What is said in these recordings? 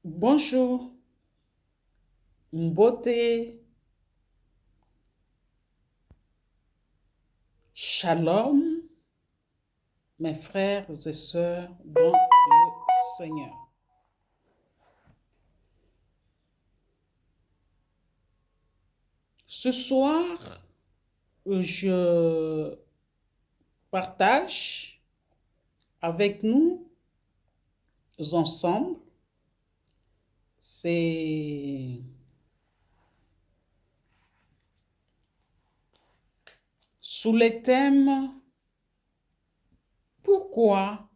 Bonjour, beauté, shalom, mes frères et sœurs dans le Seigneur. Ce soir, je partage avec nous ensemble, c'est sous les thèmes pourquoi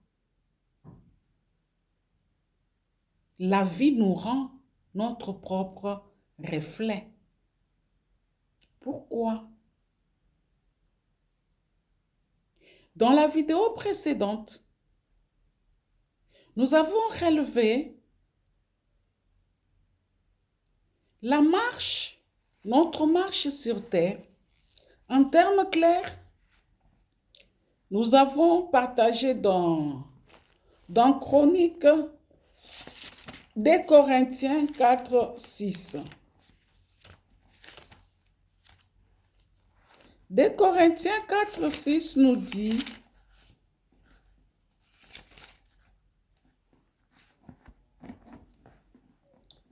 la vie nous rend notre propre reflet. Pourquoi? Dans la vidéo précédente, nous avons relevé la marche, notre marche sur terre. En termes clairs, nous avons partagé dans Chronique des Corinthiens 4, 6. Des Corinthiens 4, 6 nous dit: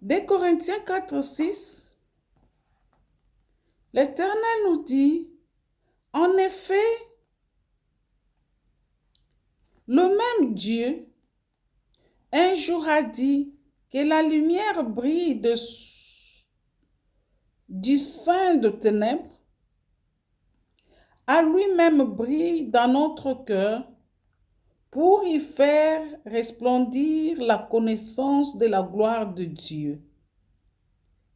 Des Corinthiens 4, 6, l'Éternel nous dit: en effet, le même Dieu un jour a dit que la lumière brille du sein de ténèbres, à lui-même brille dans notre cœur pour y faire resplendir la connaissance de la gloire de Dieu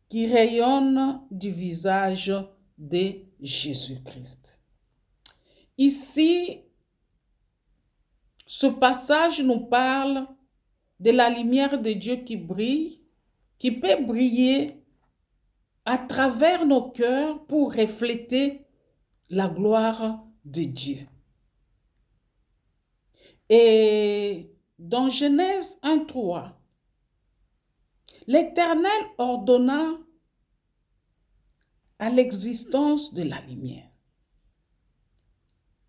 qui rayonne du visage de Jésus-Christ. Ici, ce passage nous parle de la lumière de Dieu qui brille, qui peut briller à travers nos cœurs pour refléter la gloire de Dieu. Et dans Genèse 1:3, l'Éternel ordonna à l'existence de la lumière.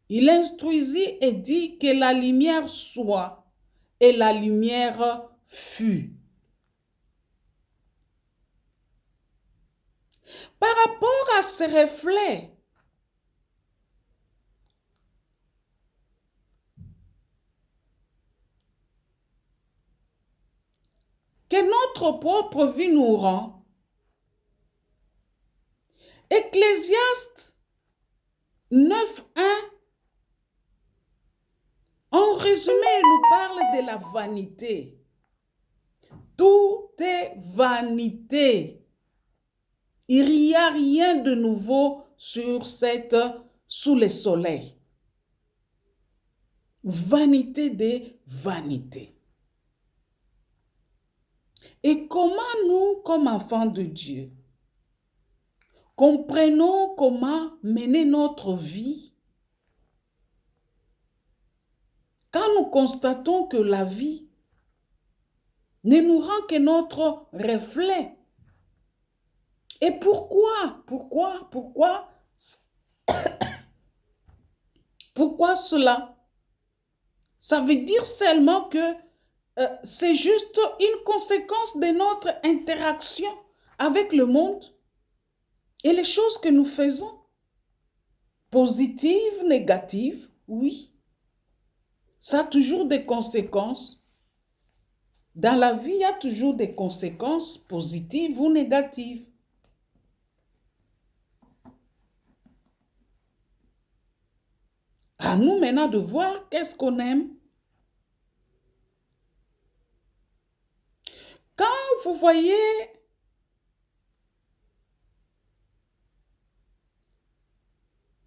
Il instruisit et dit que la lumière soit, et la lumière fut. Par rapport à ces reflets, que notre propre vie nous rend, Ecclésiaste 9:1, en résumé, nous parle de la vanité. Tout est vanité. Il n'y a rien de nouveau sous le soleil. Vanité des vanités. Et comment nous, comme enfants de Dieu, comprenons comment mener notre vie quand nous constatons que la vie ne nous rend que notre reflet? Et pourquoi cela? Ça veut dire seulement que c'est juste une conséquence de notre interaction avec le monde et les choses que nous faisons. Positives, négatives, oui. Ça a toujours des conséquences. Dans la vie, il y a toujours des conséquences positives ou négatives. À nous maintenant de voir qu'est-ce qu'on aime. Quand vous voyez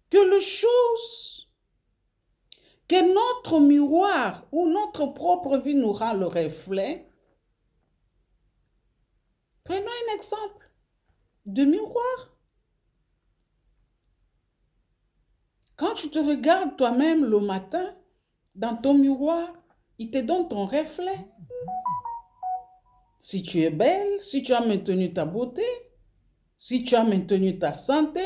que les choses, que notre miroir ou notre propre vie nous rend le reflet, prenons un exemple de miroir. Quand tu te regardes toi-même le matin dans ton miroir, il te donne ton reflet. si tu es belle, si tu as maintenu ta beauté, si tu as maintenu ta santé,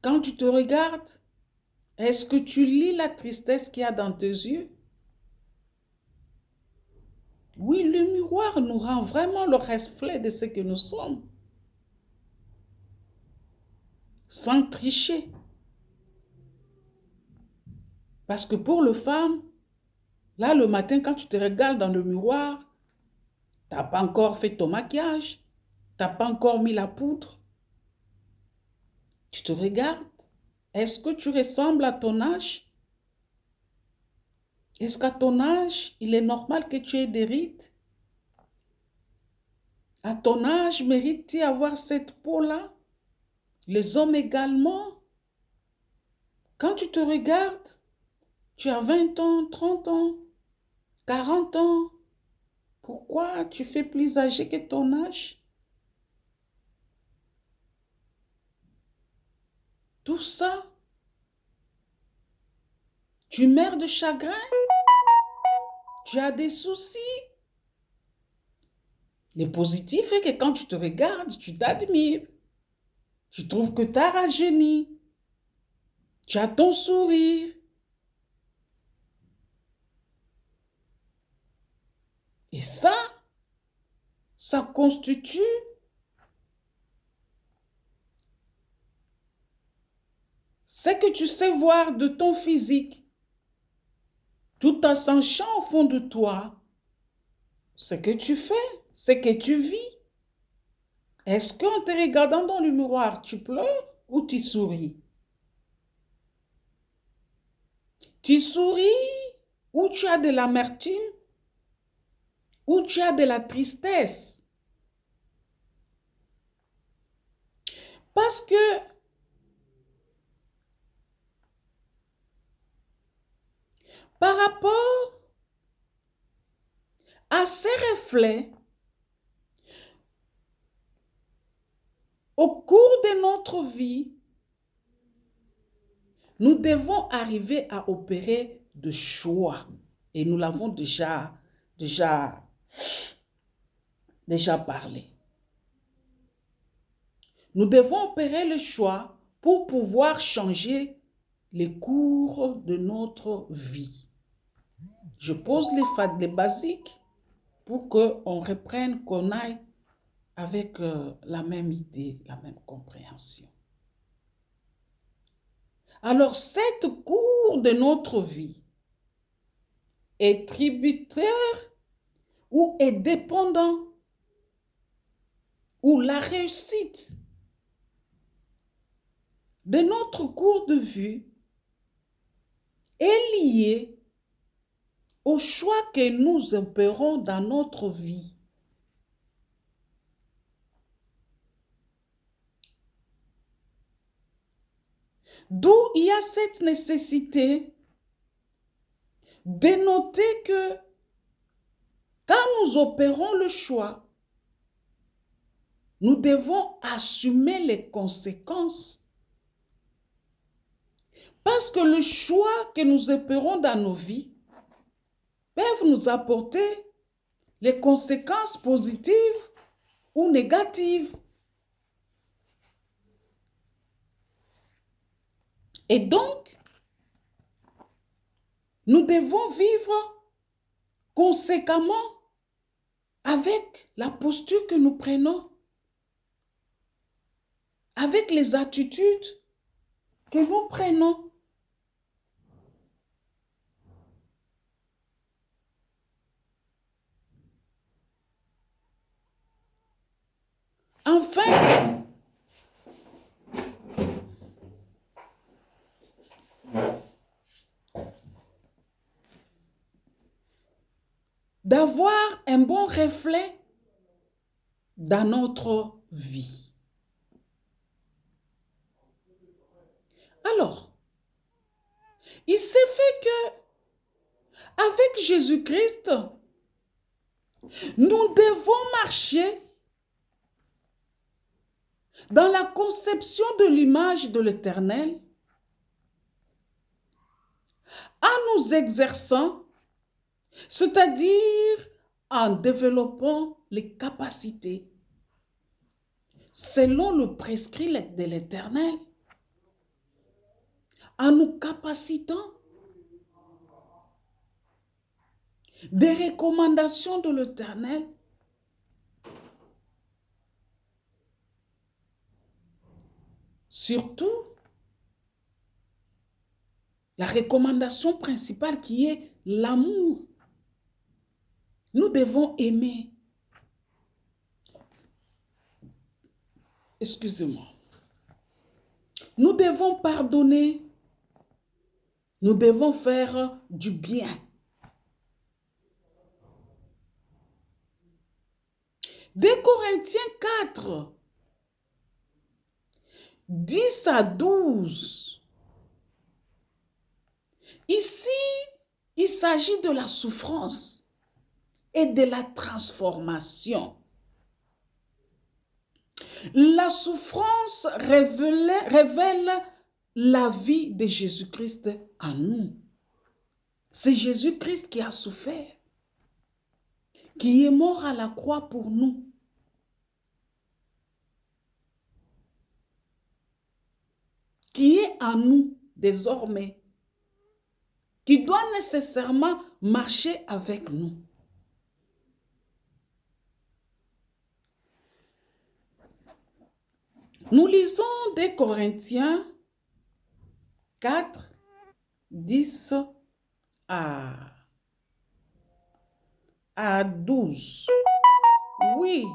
quand tu te regardes, est-ce que tu lis la tristesse qu'il y a dans tes yeux? Oui, le miroir nous rend vraiment le reflet de ce que nous sommes, sans tricher. Parce que pour les femmes, là, le matin, quand tu te regardes dans le miroir, tu n'as pas encore fait ton maquillage, tu n'as pas encore mis la poudre. Tu te regardes. Est-ce que tu ressembles à ton âge? Est-ce qu'à ton âge, il est normal que tu aies des rides? À ton âge, mérites-tu avoir cette peau-là? Les hommes également. Quand tu te regardes, tu as 20 ans, 30 ans, 40 ans. Pourquoi tu fais plus âgé que ton âge? Tout ça, tu meurs de chagrin, tu as des soucis. Le positif est que quand tu te regardes, tu t'admires. Tu trouves que tu as rajeuni. Tu as ton sourire. Et ça constitue ce que tu sais voir de ton physique, tout en sachant au fond de toi ce que tu fais, ce que tu vis. Est-ce qu'en te regardant dans le miroir, tu pleures ou tu souris? Tu souris ou tu as de l'amertume ou tu as de la tristesse? Parce que par rapport à ces reflets, au cours de notre vie, nous devons arriver à opérer de choix. Et nous l'avons déjà parlé. Nous devons opérer le choix pour pouvoir changer les cours de notre vie. Je pose les basiques pour qu'on reprenne, qu'on aille avec la même idée, la même compréhension. Alors, cette cours de notre vie est tributaire ou est dépendant ou la réussite de notre cours de vie est liée au choix que nous opérons dans notre vie. D'où il y a cette nécessité de noter que quand nous opérons le choix, nous devons assumer les conséquences. Parce que le choix que nous opérons dans nos vies peuvent nous apporter les conséquences positives ou négatives. Et donc, nous devons vivre conséquemment avec la posture que nous prenons, avec les attitudes que nous prenons. Enfin, d'avoir un bon reflet dans notre vie. Alors, il s'est fait que avec Jésus-Christ, nous devons marcher dans la conception de l'image de l'Éternel en nous exerçant, c'est-à-dire en développant les capacités selon le prescrit de l'Éternel, en nous capacitant des recommandations de l'Éternel, surtout la recommandation principale qui est l'amour. Nous devons aimer. Excusez-moi. Nous devons pardonner. Nous devons faire du bien. 2 Corinthiens 4, 10 à 12. Ici, il s'agit de la souffrance et de la transformation. La souffrance révèle la vie de Jésus-Christ en nous. C'est Jésus-Christ qui a souffert, qui est mort à la croix pour nous. Qui est en nous désormais, qui doit nécessairement marcher avec nous. Nous lisons 2 Corinthiens 4, 10 à 12. Oui,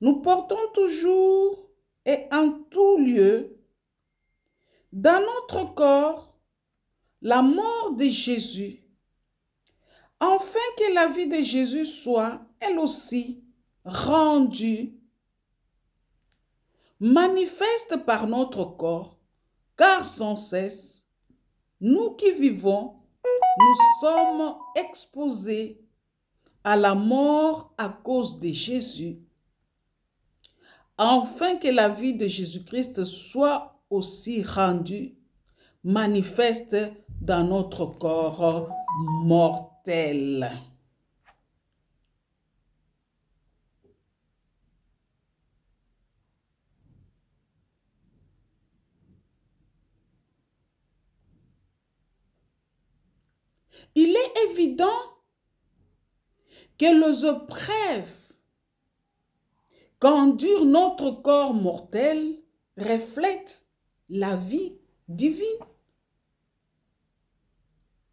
nous portons toujours et en tout lieu dans notre corps la mort de Jésus, afin que la vie de Jésus soit, elle aussi, rendue manifeste par notre corps, car sans cesse, nous qui vivons, nous sommes exposés à la mort à cause de Jésus, afin que la vie de Jésus-Christ soit aussi rendue manifeste dans notre corps mortel. Il est évident que les épreuves qu'endure notre corps mortel reflètent la vie divine,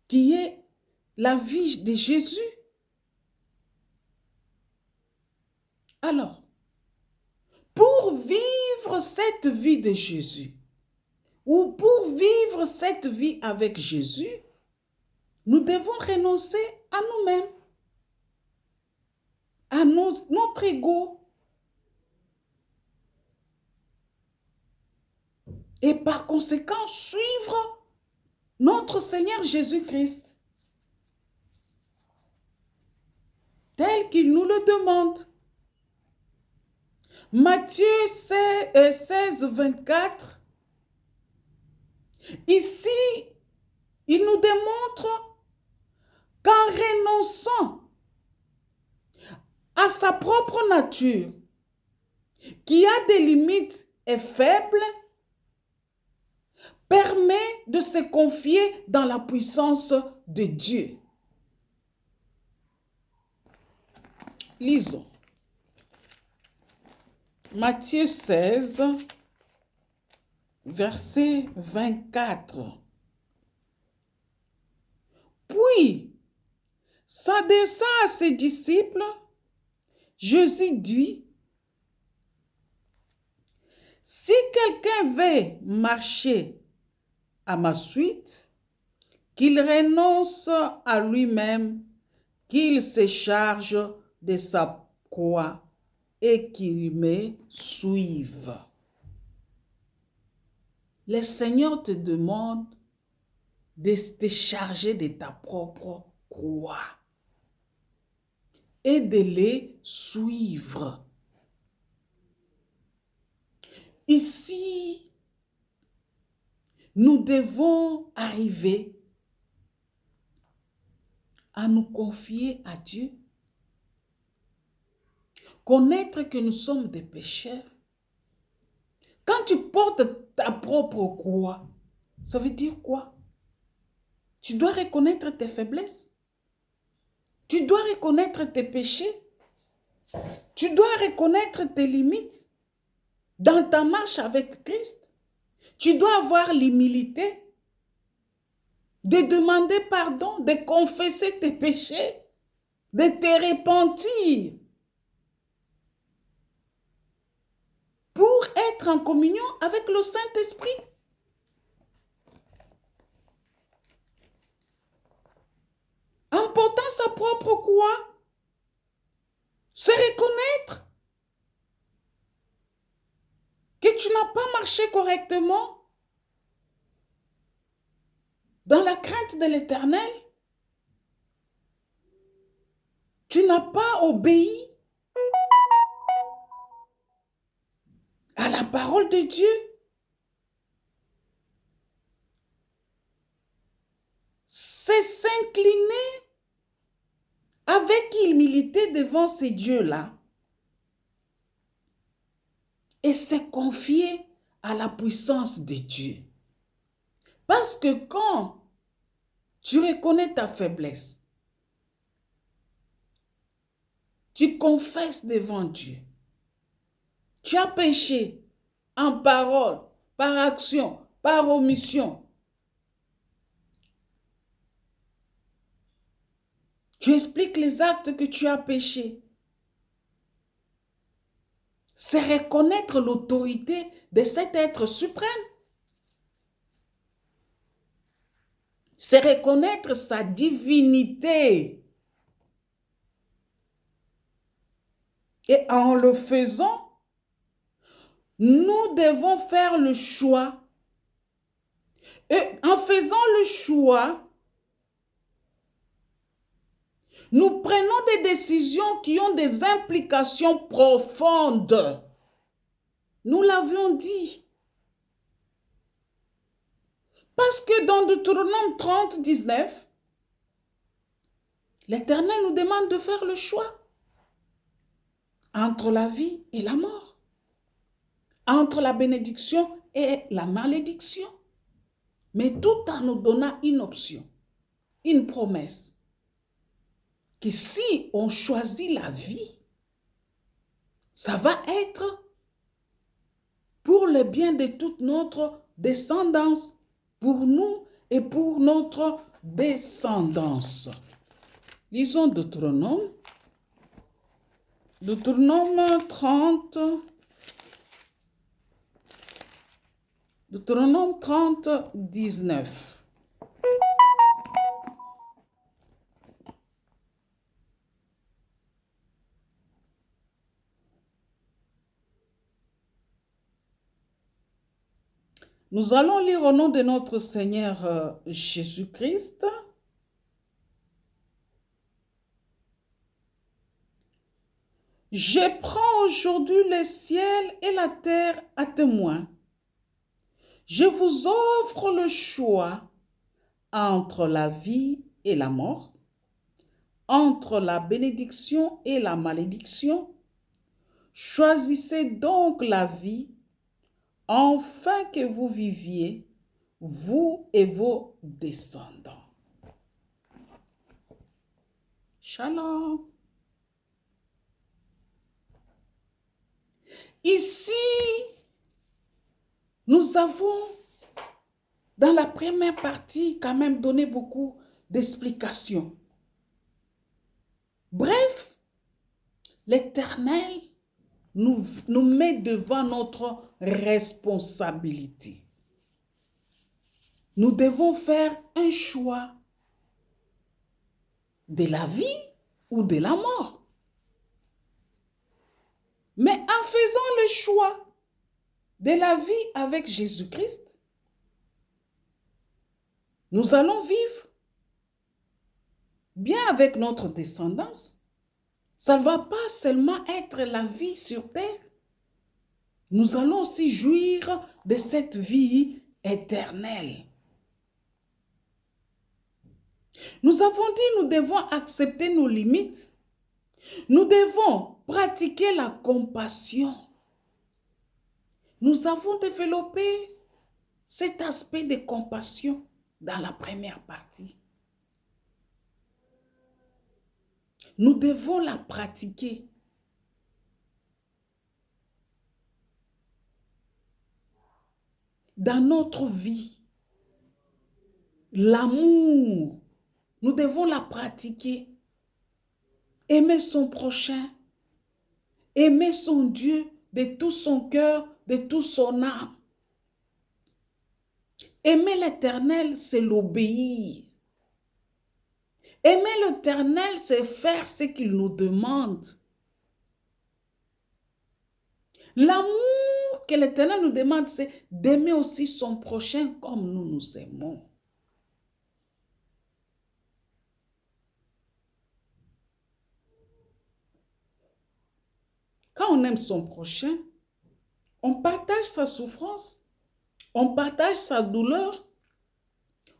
qui est la vie de Jésus. Alors, pour vivre cette vie de Jésus, ou pour vivre cette vie avec Jésus, nous devons renoncer à nous-mêmes, à notre ego. Et par conséquent, suivre notre Seigneur Jésus-Christ, tel qu'il nous le demande. Matthieu 16, 24, ici, il nous démontre qu'en renonçant à sa propre nature, qui a des limites et faibles, permet de se confier dans la puissance de Dieu. Lisons. Matthieu 16, verset 24. Puis, s'adressant à ses disciples, Jésus dit, « Si quelqu'un veut marcher à ma suite, qu'il renonce à lui-même, qu'il se charge de sa croix et qu'il me suive. » Le Seigneur te demande de te charger de ta propre croix et de les suivre. Ici, nous devons arriver à nous confier à Dieu. Connaître que nous sommes des pécheurs. Quand tu portes ta propre croix, ça veut dire quoi? Tu dois reconnaître tes faiblesses. Tu dois reconnaître tes péchés. Tu dois reconnaître tes limites dans ta marche avec Christ. Tu dois avoir l'humilité de demander pardon, de confesser tes péchés, de te repentir pour être en communion avec le Saint-Esprit. En portant sa propre croix, se reconnaître que tu n'as pas marché correctement dans la crainte de l'Éternel. Tu n'as pas obéi à la parole de Dieu. C'est s'incliner avec humilité devant ces dieux-là et se confier à la puissance de Dieu. Parce que quand tu reconnais ta faiblesse, tu confesses devant Dieu, tu as péché en parole, par action, par omission. Tu expliques les actes que tu as péchés. C'est reconnaître l'autorité de cet être suprême. C'est reconnaître sa divinité. Et en le faisant, nous devons faire le choix. Et en faisant le choix, nous prenons des décisions qui ont des implications profondes. Nous l'avions dit. Parce que dans Deutéronome 30, 19, l'Éternel nous demande de faire le choix entre la vie et la mort, entre la bénédiction et la malédiction, mais tout en nous donnant une option, une promesse, que si on choisit la vie, ça va être pour le bien de toute notre descendance, pour nous et pour notre descendance. Lisons Deutéronome 30, Deutéronome 30, 19. Nous allons lire au nom de notre Seigneur Jésus-Christ. Je prends aujourd'hui le ciel et la terre à témoin. Je vous offre le choix entre la vie et la mort, entre la bénédiction et la malédiction. Choisissez donc la vie, afin que vous viviez, vous et vos descendants. Shalom. Ici, nous avons, dans la première partie, quand même donné beaucoup d'explications. Bref, l'Éternel nous met devant notre responsabilité. Nous devons faire un choix de la vie ou de la mort. Mais en faisant le choix de la vie avec Jésus-Christ, nous allons vivre bien avec notre descendance. Ça ne va pas seulement être la vie sur terre. Nous allons aussi jouir de cette vie éternelle. Nous avons dit nous devons accepter nos limites. Nous devons pratiquer la compassion. Nous avons développé cet aspect de compassion dans la première partie. Nous devons la pratiquer. Dans notre vie, l'amour, nous devons la pratiquer. Aimer son prochain, aimer son Dieu de tout son cœur, de toute son âme. Aimer l'Éternel, c'est l'obéir. Aimer l'Éternel, c'est faire ce qu'il nous demande. L'amour que l'Éternel nous demande, c'est d'aimer aussi son prochain comme nous nous aimons. Quand on aime son prochain, on partage sa souffrance, on partage sa douleur,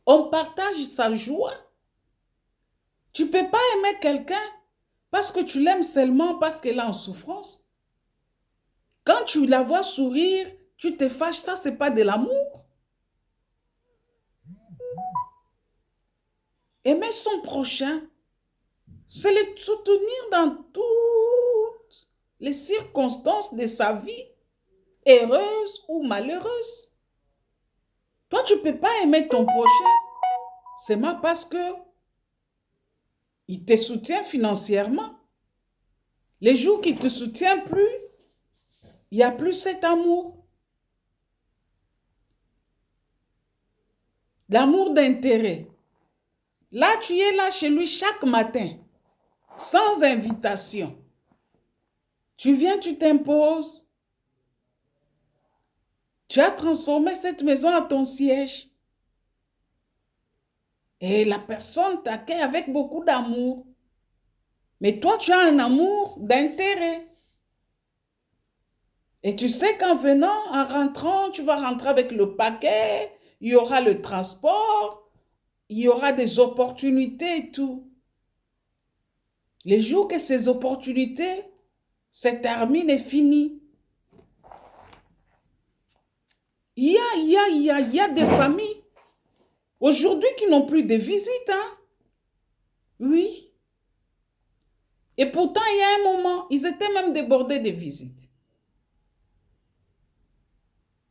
on partage sa joie. Tu ne peux pas aimer quelqu'un parce que tu l'aimes seulement parce qu'elle est en souffrance. Quand tu la vois sourire, tu te fâches, ça, ce n'est pas de l'amour. Aimer son prochain, c'est le soutenir dans toutes les circonstances de sa vie, heureuses ou malheureuses. Toi, tu ne peux pas aimer ton prochain seulement parce que il te soutient financièrement. Les jours qu'il ne te soutient plus, il n'y a plus cet amour. L'amour d'intérêt. Là, tu es là chez lui chaque matin, sans invitation. Tu viens, tu t'imposes. Tu as transformé cette maison en ton siège. Et la personne t'accueille avec beaucoup d'amour. Mais toi, tu as un amour d'intérêt. Et tu sais qu'en venant, en rentrant, tu vas rentrer avec le paquet, il y aura le transport, il y aura des opportunités et tout. Les jours que ces opportunités se terminent et finissent, il y a des familles aujourd'hui qui n'ont plus de visites. Hein? Oui. Et pourtant, il y a un moment, ils étaient même débordés de visites.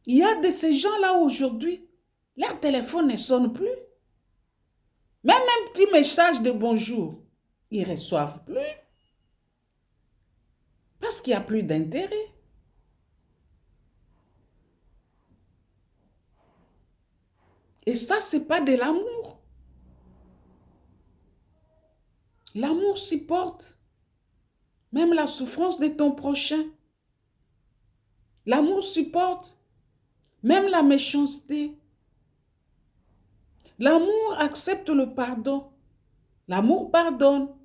Il y a de ces gens-là aujourd'hui, leur téléphone ne sonne plus. Même un petit message de bonjour, ils ne reçoivent plus. Parce qu'il n'y a plus d'intérêt. Et ça, ce n'est pas de l'amour. L'amour supporte même la souffrance de ton prochain. L'amour supporte même la méchanceté. L'amour accepte le pardon. L'amour pardonne.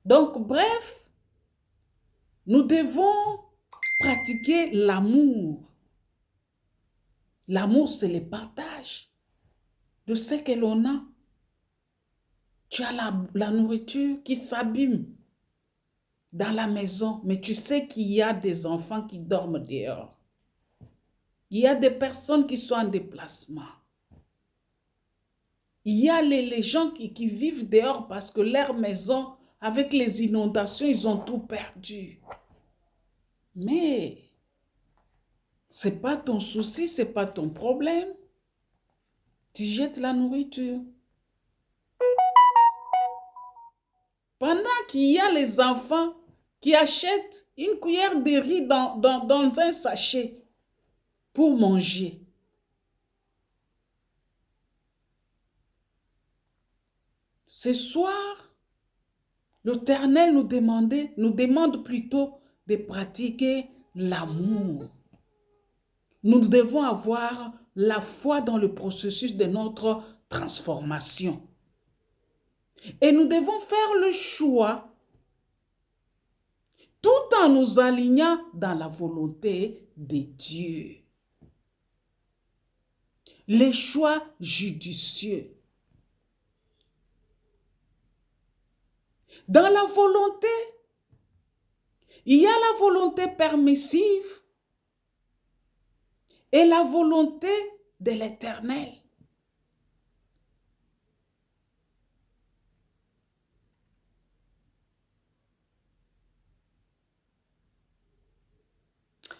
Donc, bref, nous devons pratiquer l'amour. L'amour, c'est le partage de ce que l'on a. Tu as la nourriture qui s'abîme dans la maison, mais tu sais qu'il y a des enfants qui dorment dehors. Il y a des personnes qui sont en déplacement. Il y a les gens qui vivent dehors parce que leur maison, avec les inondations, ils ont tout perdu. Mais ce n'est pas ton souci, ce n'est pas ton problème. Tu jettes la nourriture. Pendant qu'il y a les enfants qui achètent une cuillère de riz dans un sachet pour manger. Ce soir, l'Éternel nous demande plutôt de pratiquer l'amour. Nous devons avoir la foi dans le processus de notre transformation. Et nous devons faire le choix tout en nous alignant dans la volonté de Dieu. Les choix judicieux. Dans la volonté, il y a la volonté permissive et la volonté de l'Éternel.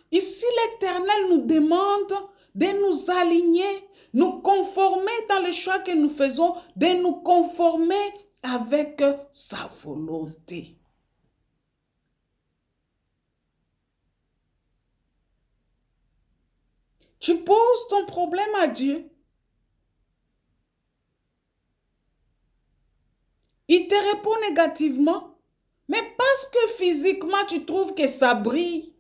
Ici, l'Éternel nous demande de nous aligner, nous conformer dans le choix que nous faisons, de nous conformer avec sa volonté. Tu poses ton problème à Dieu. Il te répond négativement, mais parce que physiquement tu trouves que ça brille,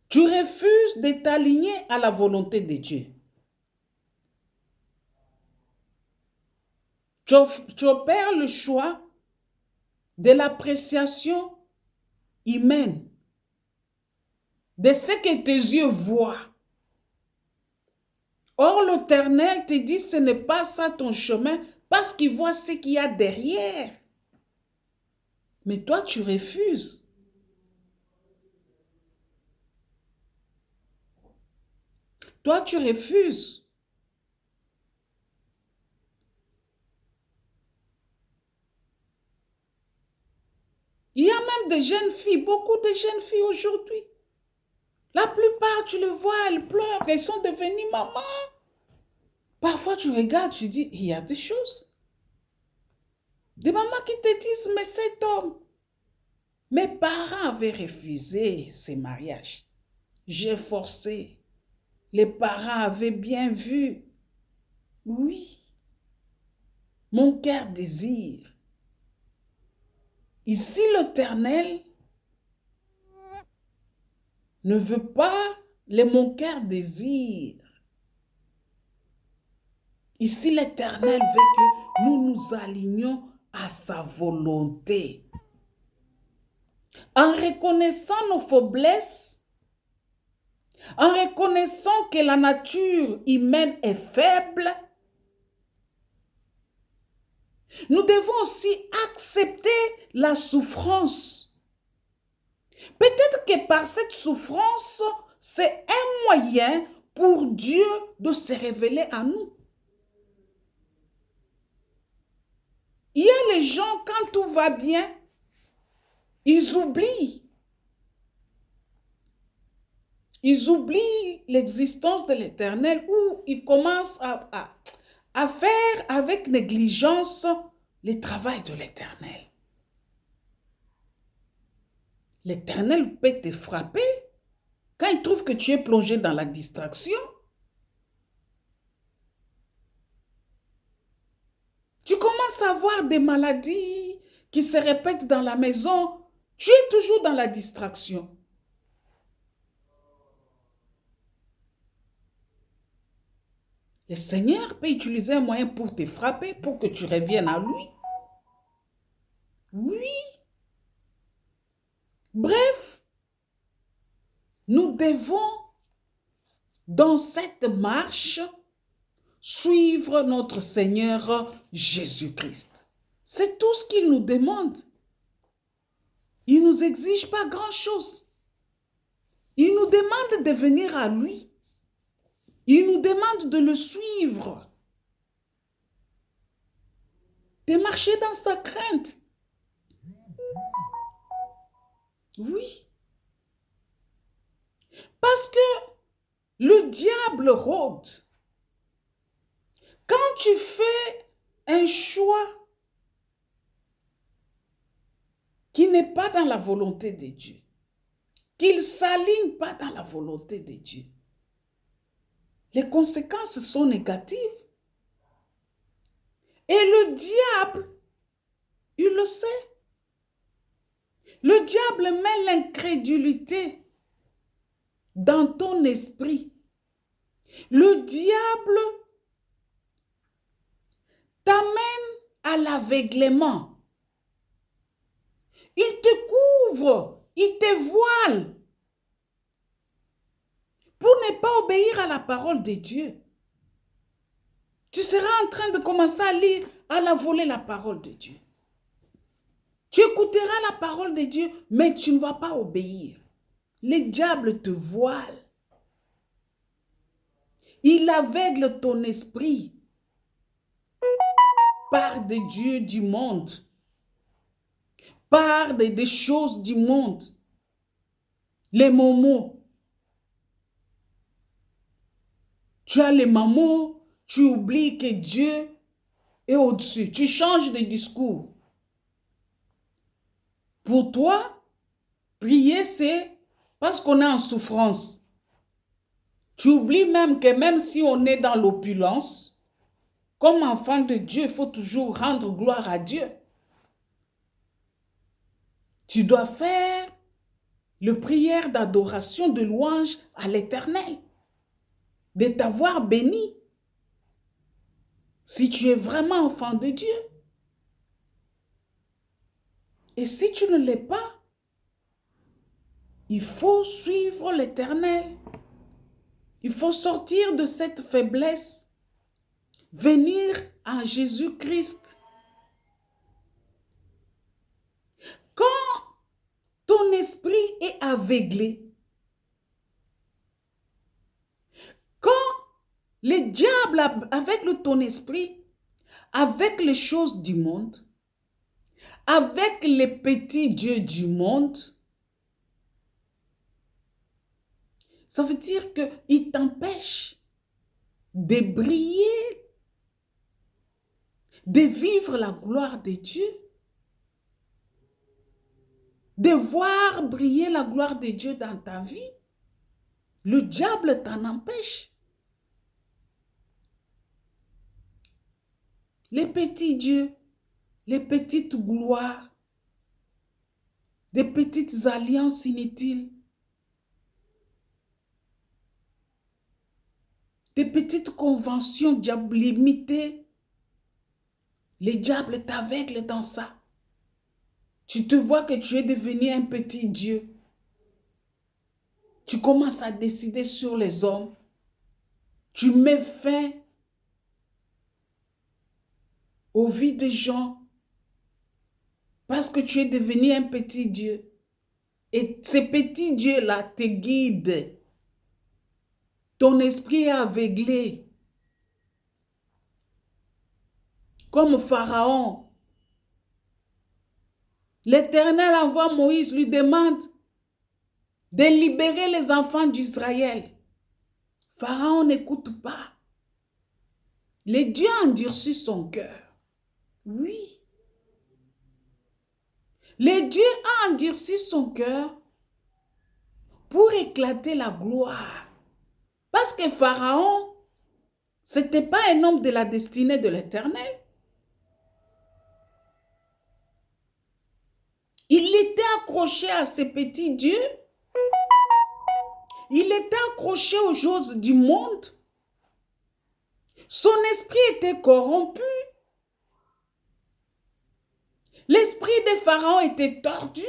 tu refuses de t'aligner à la volonté de Dieu. Tu opères le choix de l'appréciation humaine, de ce que tes yeux voient. Or, l'Éternel te dit, ce n'est pas ça ton chemin, parce qu'il voit ce qu'il y a derrière. Mais toi, tu refuses. Toi, tu refuses. Il y a même des jeunes filles, beaucoup de jeunes filles aujourd'hui. La plupart, tu le vois, elles pleurent, elles sont devenues mamans. Parfois, tu regardes, tu dis, il y a des choses. Des mamans qui te disent, mais cet homme, mes parents avaient refusé ce mariage. J'ai forcé. Les parents avaient bien vu. Oui, mon cœur désire. Ici, l'Éternel ne veut pas le mon cœur désire. Ici, l'Éternel veut que nous nous alignions à sa volonté. En reconnaissant nos faiblesses, en reconnaissant que la nature humaine est faible, nous devons aussi accepter la souffrance. Peut-être que par cette souffrance, c'est un moyen pour Dieu de se révéler à nous. Il y a les gens, quand tout va bien, ils oublient. Ils oublient l'existence de l'Éternel ou ils commencent à faire avec négligence le travail de l'Éternel. L'Éternel peut te frapper quand il trouve que tu es plongé dans la distraction. Tu commences à avoir des maladies qui se répètent dans la maison. Tu es toujours dans la distraction. Le Seigneur peut utiliser un moyen pour te frapper, pour que tu reviennes à lui. Oui. Bref, nous devons, dans cette marche, suivre notre Seigneur Jésus-Christ. C'est tout ce qu'il nous demande. Il ne nous exige pas grand-chose. Il nous demande de venir à lui. Il nous demande de le suivre, de marcher dans sa crainte. Oui. Parce que le diable rôde. Quand tu fais un choix qui n'est pas dans la volonté de Dieu, qu'il ne s'aligne pas dans la volonté de Dieu, les conséquences sont négatives. Et le diable, il le sait. Le diable met l'incrédulité dans ton esprit. Le diable t'amène à l'aveuglement. Il te couvre, il te voile pour ne pas obéir à la parole de Dieu. Tu seras en train de commencer à lire, à la voler la parole de Dieu. Tu écouteras la parole de Dieu, mais tu ne vas pas obéir. Les diables te voilent. Il aveugle ton esprit par des dieux du monde, par des choses du monde, les momos. Tu as les mamans, tu oublies que Dieu est au-dessus. Tu changes de discours. Pour toi, prier, c'est parce qu'on est en souffrance. Tu oublies même que même si on est dans l'opulence, comme enfant de Dieu, il faut toujours rendre gloire à Dieu. Tu dois faire le prière d'adoration, de louange à l'Éternel, de t'avoir béni. Si tu es vraiment enfant de Dieu. Et si tu ne l'es pas, il faut suivre l'Éternel. Il faut sortir de cette faiblesse, venir à Jésus-Christ. Quand ton esprit est aveuglé, quand le diable avec ton esprit, avec les choses du monde, avec les petits dieux du monde, ça veut dire qu'il t'empêche de briller, de vivre la gloire de Dieu, de voir briller la gloire de Dieu dans ta vie. Le diable t'en empêche. Les petits dieux, les petites gloires, des petites alliances inutiles, des petites conventions limitées. Les diables t'aveuglent dans ça. Tu te vois que tu es devenu un petit Dieu. Tu commences à décider sur les hommes. Tu mets fin aux vies des gens parce que tu es devenu un petit Dieu. Et ces petits dieux-là te guident. Ton esprit est aveuglé. Comme Pharaon. L'Éternel envoie Moïse, lui demande de libérer les enfants d'Israël. Pharaon n'écoute pas. Le Dieu endurcit son cœur. Oui. Le Dieu a endurci son cœur pour éclater la gloire. Parce que Pharaon, ce n'était pas un homme de la destinée de l'Éternel. Il était accroché à ses petits dieux. Il était accroché aux choses du monde. Son esprit était corrompu. L'esprit de Pharaon était tordu.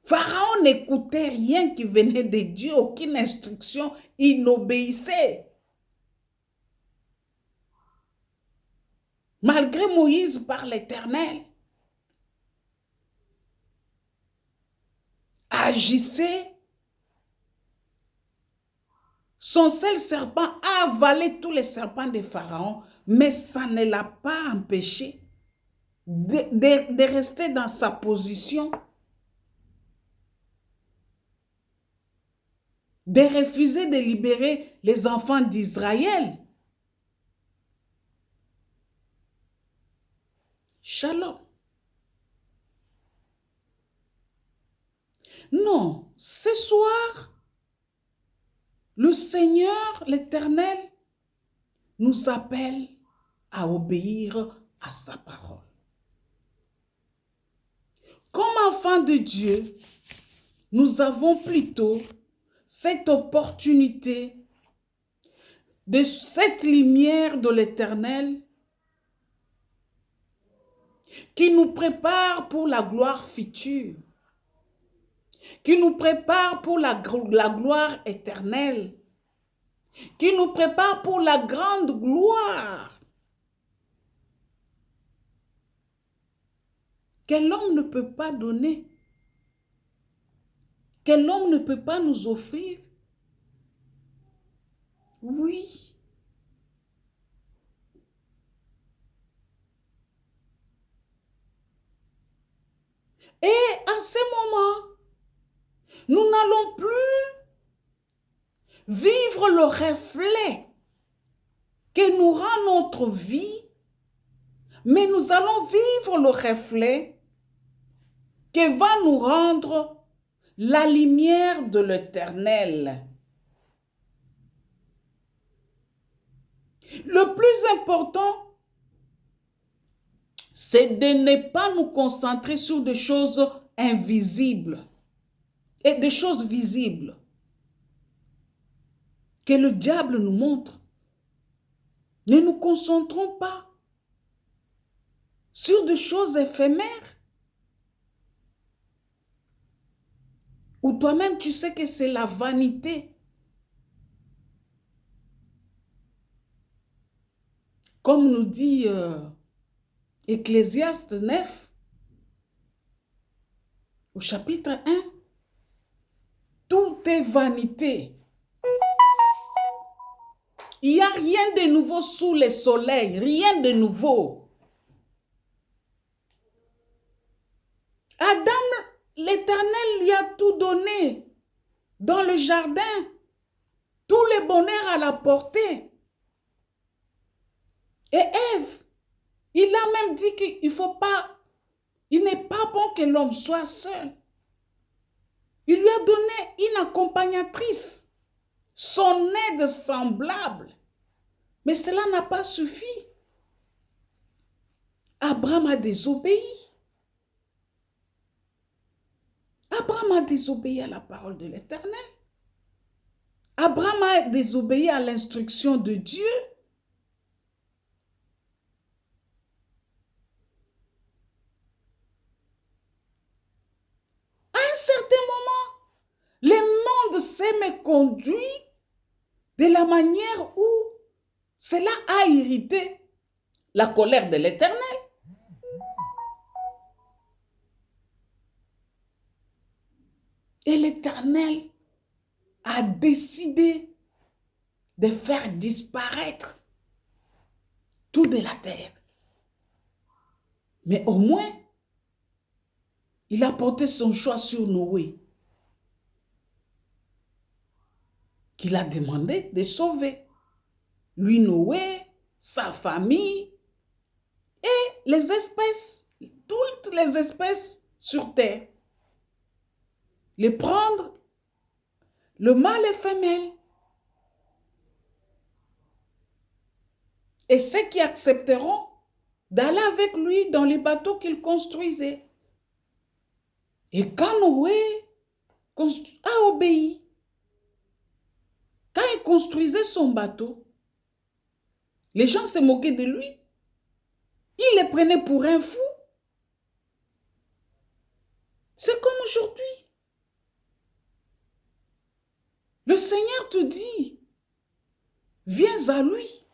Pharaon n'écoutait rien qui venait de Dieu, aucune instruction, il n'obéissait. Malgré Moïse par l'Éternel, agissait. Son seul serpent a avalé tous les serpents de Pharaon, mais ça ne l'a pas empêché de rester dans sa position, de refuser de libérer les enfants d'Israël. Shalom. Non, ce soir, le Seigneur, l'Éternel, nous appelle à obéir à sa parole. Comme enfants de Dieu, nous avons plutôt cette opportunité de cette lumière de l'Éternel qui nous prépare pour la gloire future, qui nous prépare pour la gloire éternelle, qui nous prépare pour la grande gloire. que l'homme ne peut pas donner, que l'homme ne peut pas nous offrir. Oui. Et à ce moment, nous n'allons plus vivre le reflet que nous rend notre vie, mais nous allons vivre le reflet que va nous rendre la lumière de l'Éternel. Le plus important, c'est de ne pas nous concentrer sur des choses invisibles et des choses visibles que le diable nous montre. Ne nous concentrons pas sur des choses éphémères où toi-même tu sais que c'est la vanité. Comme nous dit Ecclésiaste 9, au chapitre 1, tout est vanité. Il n'y a rien de nouveau sous le soleil, rien de nouveau. Adam, l'Éternel lui a tout donné dans le jardin, tout le bonheur à la portée. Et Ève, il a même dit qu'il faut pas, il n'est pas bon que l'homme soit seul. Il lui a donné une accompagnatrice, son aide semblable. Mais cela n'a pas suffi. Abraham a désobéi. Abraham a désobéi à la parole de l'Éternel. Abraham a désobéi à l'instruction de Dieu. À un certain moment, le monde s'est méconduit de la manière où cela a irrité la colère de l'Éternel. Et l'Éternel a décidé de faire disparaître tout de la terre. Mais au moins, il a porté son choix sur Noé, qu'il a demandé de sauver. Lui, Noé, sa famille et les espèces, toutes les espèces sur terre. Les prendre, le mâle et femelle. Et ceux qui accepteront d'aller avec lui dans les bateaux qu'il construisait. Et quand Noé a obéi, quand il construisait son bateau, les gens se moquaient de lui. Ils le prenaient pour un fou. C'est comme aujourd'hui. Le Seigneur te dit, viens à lui.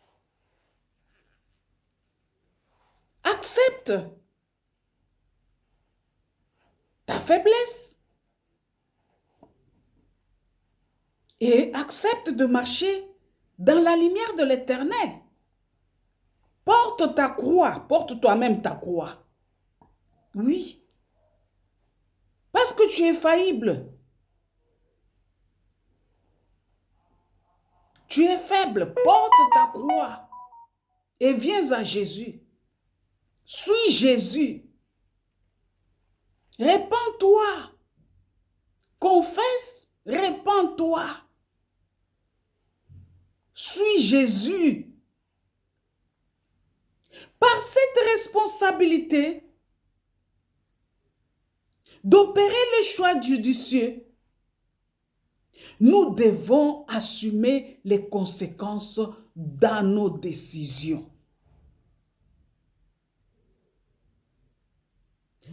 Accepte ta faiblesse et accepte de marcher dans la lumière de l'Éternel. Porte ta croix, porte toi-même ta croix. Oui. Parce que tu es faillible. Tu es faible, porte ta croix et viens à Jésus. Suis Jésus. Répands-toi. Confesse, répands-toi. Suis Jésus. Par cette responsabilité d'opérer les choix judicieux, nous devons assumer les conséquences dans nos décisions.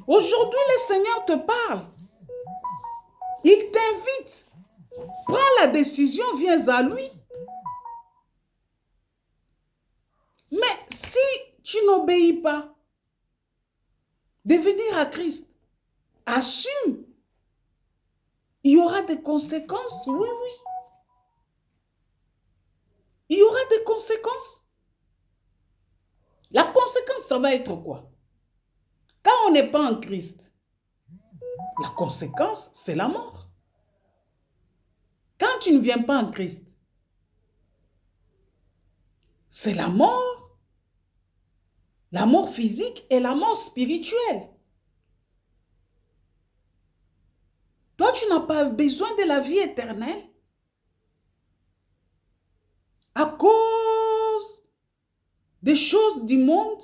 Aujourd'hui, le Seigneur te parle. Il t'invite. Prends la décision, viens à lui. Mais si tu n'obéis pas, de venir à Christ. Assume. Il y aura des conséquences. Oui, oui. Il y aura des conséquences. La conséquence, ça va être quoi? Quand on n'est pas en Christ, la conséquence, c'est la mort. Quand tu ne viens pas en Christ, c'est la mort physique et la mort spirituelle. Toi, tu n'as pas besoin de la vie éternelle à cause des choses du monde,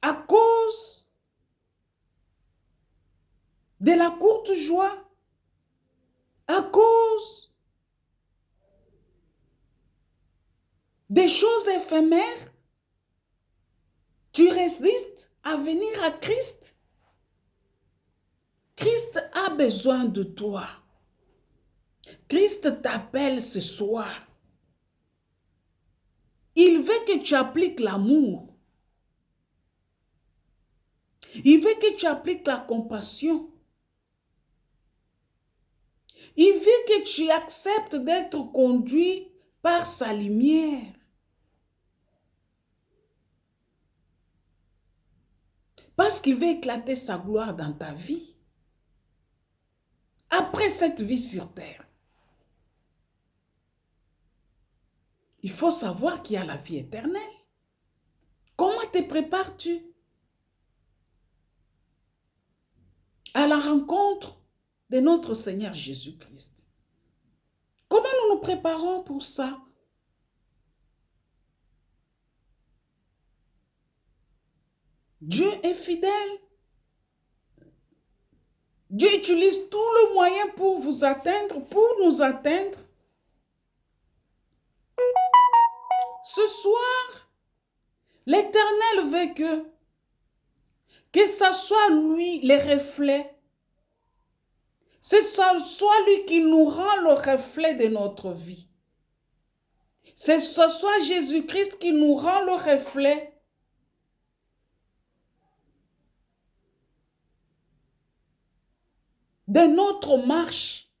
à cause de la courte joie, à cause des choses éphémères. Tu résistes à venir à Christ. Christ a besoin de toi. Christ t'appelle ce soir. Il veut que tu appliques l'amour. Il veut que tu appliques la compassion. Il veut que tu acceptes d'être conduit par sa lumière. Parce qu'il veut éclater sa gloire dans ta vie. Après cette vie sur terre, il faut savoir qu'il y a la vie éternelle. Comment te prépares-tu à la rencontre de notre Seigneur Jésus-Christ? Comment nous nous préparons pour ça? Dieu est fidèle. Dieu utilise tous les moyens pour vous atteindre, pour nous atteindre. Ce soir, l'Éternel veut que ce soit lui le reflet. Ce soit lui qui nous rend le reflet de notre vie. Ce soit Jésus-Christ qui nous rend le reflet de notre marche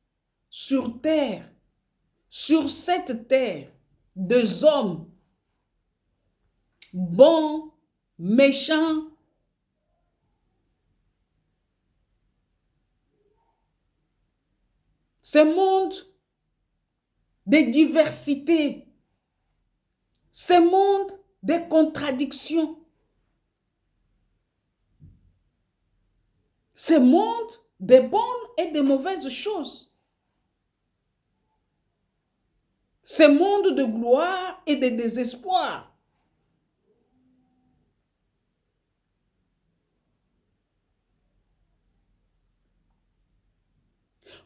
sur terre, sur cette terre, des hommes bons, méchants. Ce monde de diversité, ce monde de contradictions, ce monde de bonnes et de mauvaises choses, ce monde de gloire et de désespoir.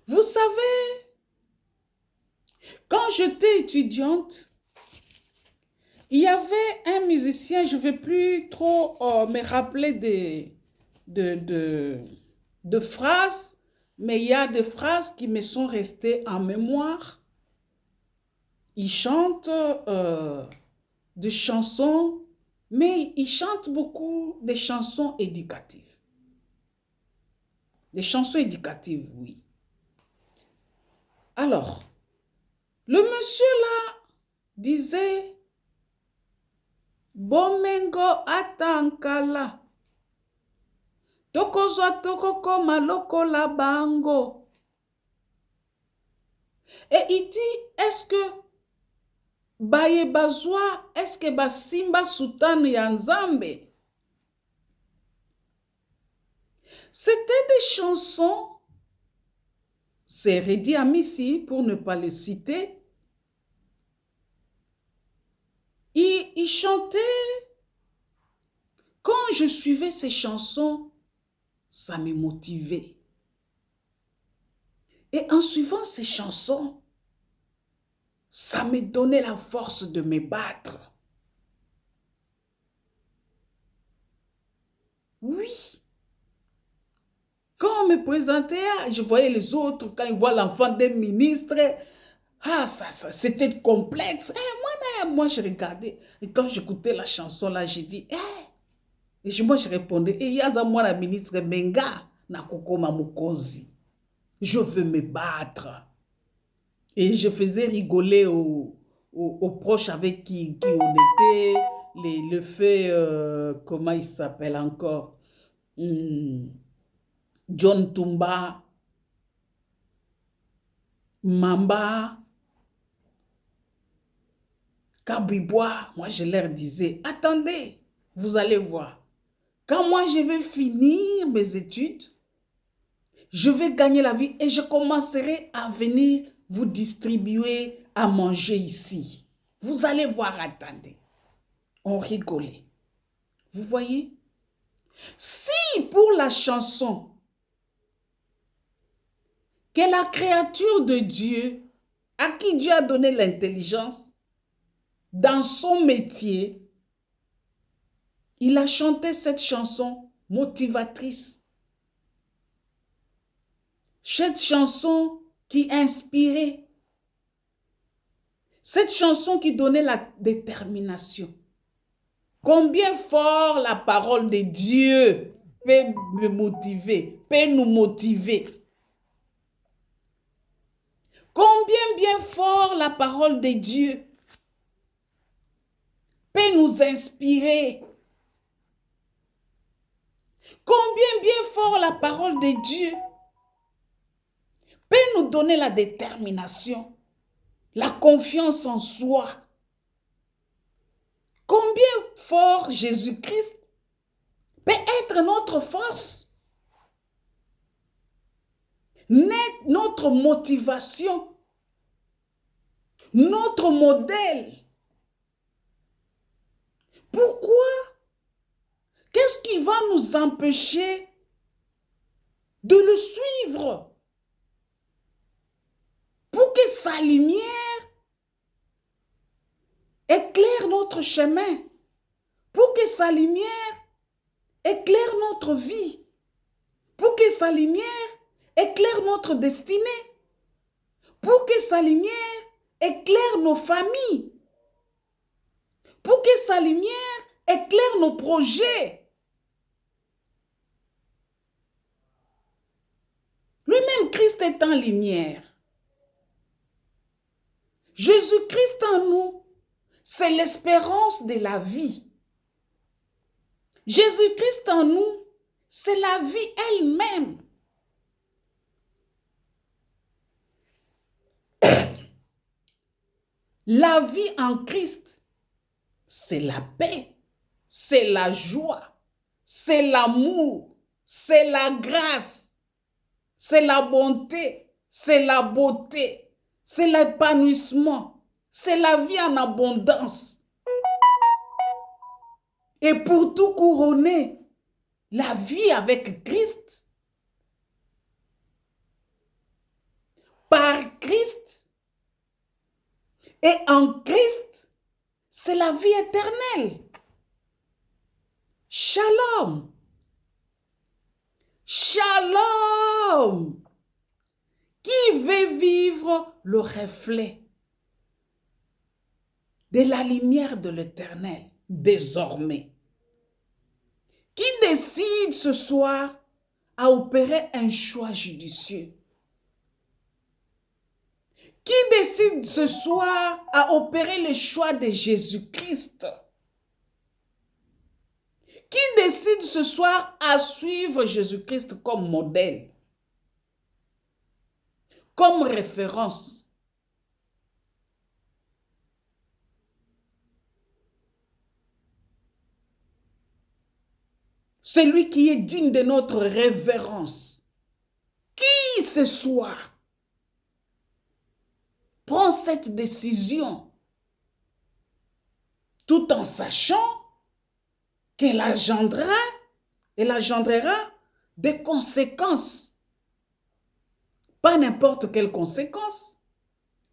Vous savez, quand j'étais étudiante, il y avait un musicien, je ne vais plus trop me rappeler de phrases, mais il y a des phrases qui me sont restées en mémoire. Il chante des chansons, mais il chante beaucoup des chansons éducatives. Des chansons éducatives, oui. Alors, le monsieur là disait Bomengo atankala tokozwa tokokoma lokola bango. Et il dit, est-ce que baye bazwa, est-ce que basimba sultan ya Nzambe? C'était des chansons, c'est Redi Amissi pour ne pas le citer. Il chantait, quand je suivais ces chansons, ça me motivait. Et en suivant ces chansons, ça me donnait la force de me battre. Oui. Quand on me présentait, je voyais les autres, quand ils voient l'enfant d'un ministre, ça c'était complexe. Moi, je regardais. Et quand j'écoutais la chanson là, j'ai dit, Et moi, je répondais, et yaza moi la ministre Menga, na kokoma mukonzi. Je veux me battre. Et je faisais rigoler aux proches avec qui on était, le fait, comment il s'appelle encore, John Tumba, Mamba, Kabibois. Moi, je leur disais, attendez, vous allez voir. Quand moi, je vais finir mes études, je vais gagner la vie et je commencerai à venir vous distribuer à manger ici. Vous allez voir, attendez. On rigolait. Vous voyez? Si pour la chanson, que la créature de Dieu, à qui Dieu a donné l'intelligence, dans son métier, il a chanté cette chanson motivatrice. Cette chanson qui inspirait. Cette chanson qui donnait la détermination. Combien fort la parole de Dieu peut me motiver, peut nous motiver. Combien bien fort la parole de Dieu peut nous inspirer. Combien bien fort la parole de Dieu peut nous donner la détermination, la confiance en soi. Combien fort Jésus-Christ peut être notre force, notre motivation, notre modèle. Pourquoi? Qu'est-ce qui va nous empêcher de le suivre? Pour que sa lumière éclaire notre chemin, pour que sa lumière éclaire notre vie, pour que sa lumière éclaire notre destinée, pour que sa lumière éclaire nos familles, pour que sa lumière éclaire nos projets. Lui-même, Christ est en lumière. Jésus-Christ en nous, c'est l'espérance de la vie. Jésus-Christ en nous, c'est la vie elle-même. La vie en Christ, c'est la paix, c'est la joie, c'est l'amour, c'est la grâce, c'est la bonté, c'est la beauté, c'est l'épanouissement, c'est la vie en abondance. Et pour tout couronner, la vie avec Christ, par Christ et en Christ, c'est la vie éternelle. Shalom. Shalom. Qui veut vivre le reflet de la lumière de l'Éternel désormais? Qui décide ce soir à opérer un choix judicieux? Qui décide ce soir à opérer le choix de Jésus-Christ? Qui décide ce soir à suivre Jésus-Christ comme modèle, comme référence? Celui qui est digne de notre révérence. Qui ce soir prend cette décision tout en sachant qu'elle engendrera des conséquences. Pas n'importe quelles conséquences,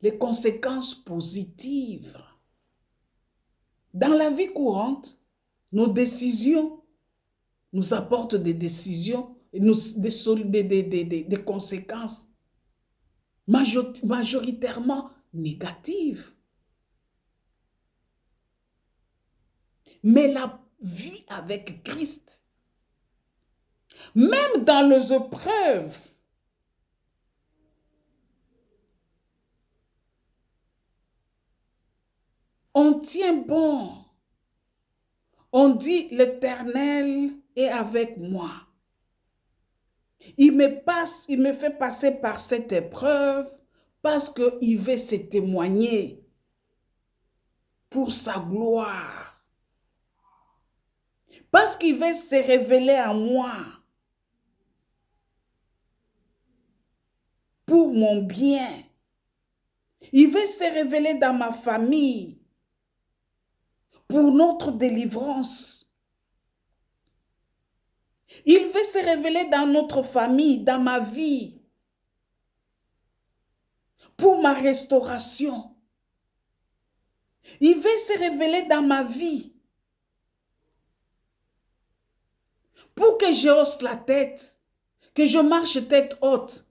les conséquences positives. Dans la vie courante, nos décisions nous apportent des décisions, des conséquences majoritairement négatives. Mais vie avec Christ. Même dans les épreuves, on tient bon. On dit, l'Éternel est avec moi. Il me fait passer par cette épreuve parce qu'il veut se témoigner pour sa gloire. Parce qu'il veut se révéler à moi pour mon bien. Il veut se révéler dans ma famille pour notre délivrance. Il veut se révéler dans notre famille, dans ma vie, pour ma restauration. Il veut se révéler dans ma vie pour que je hausse la tête, que je marche tête haute.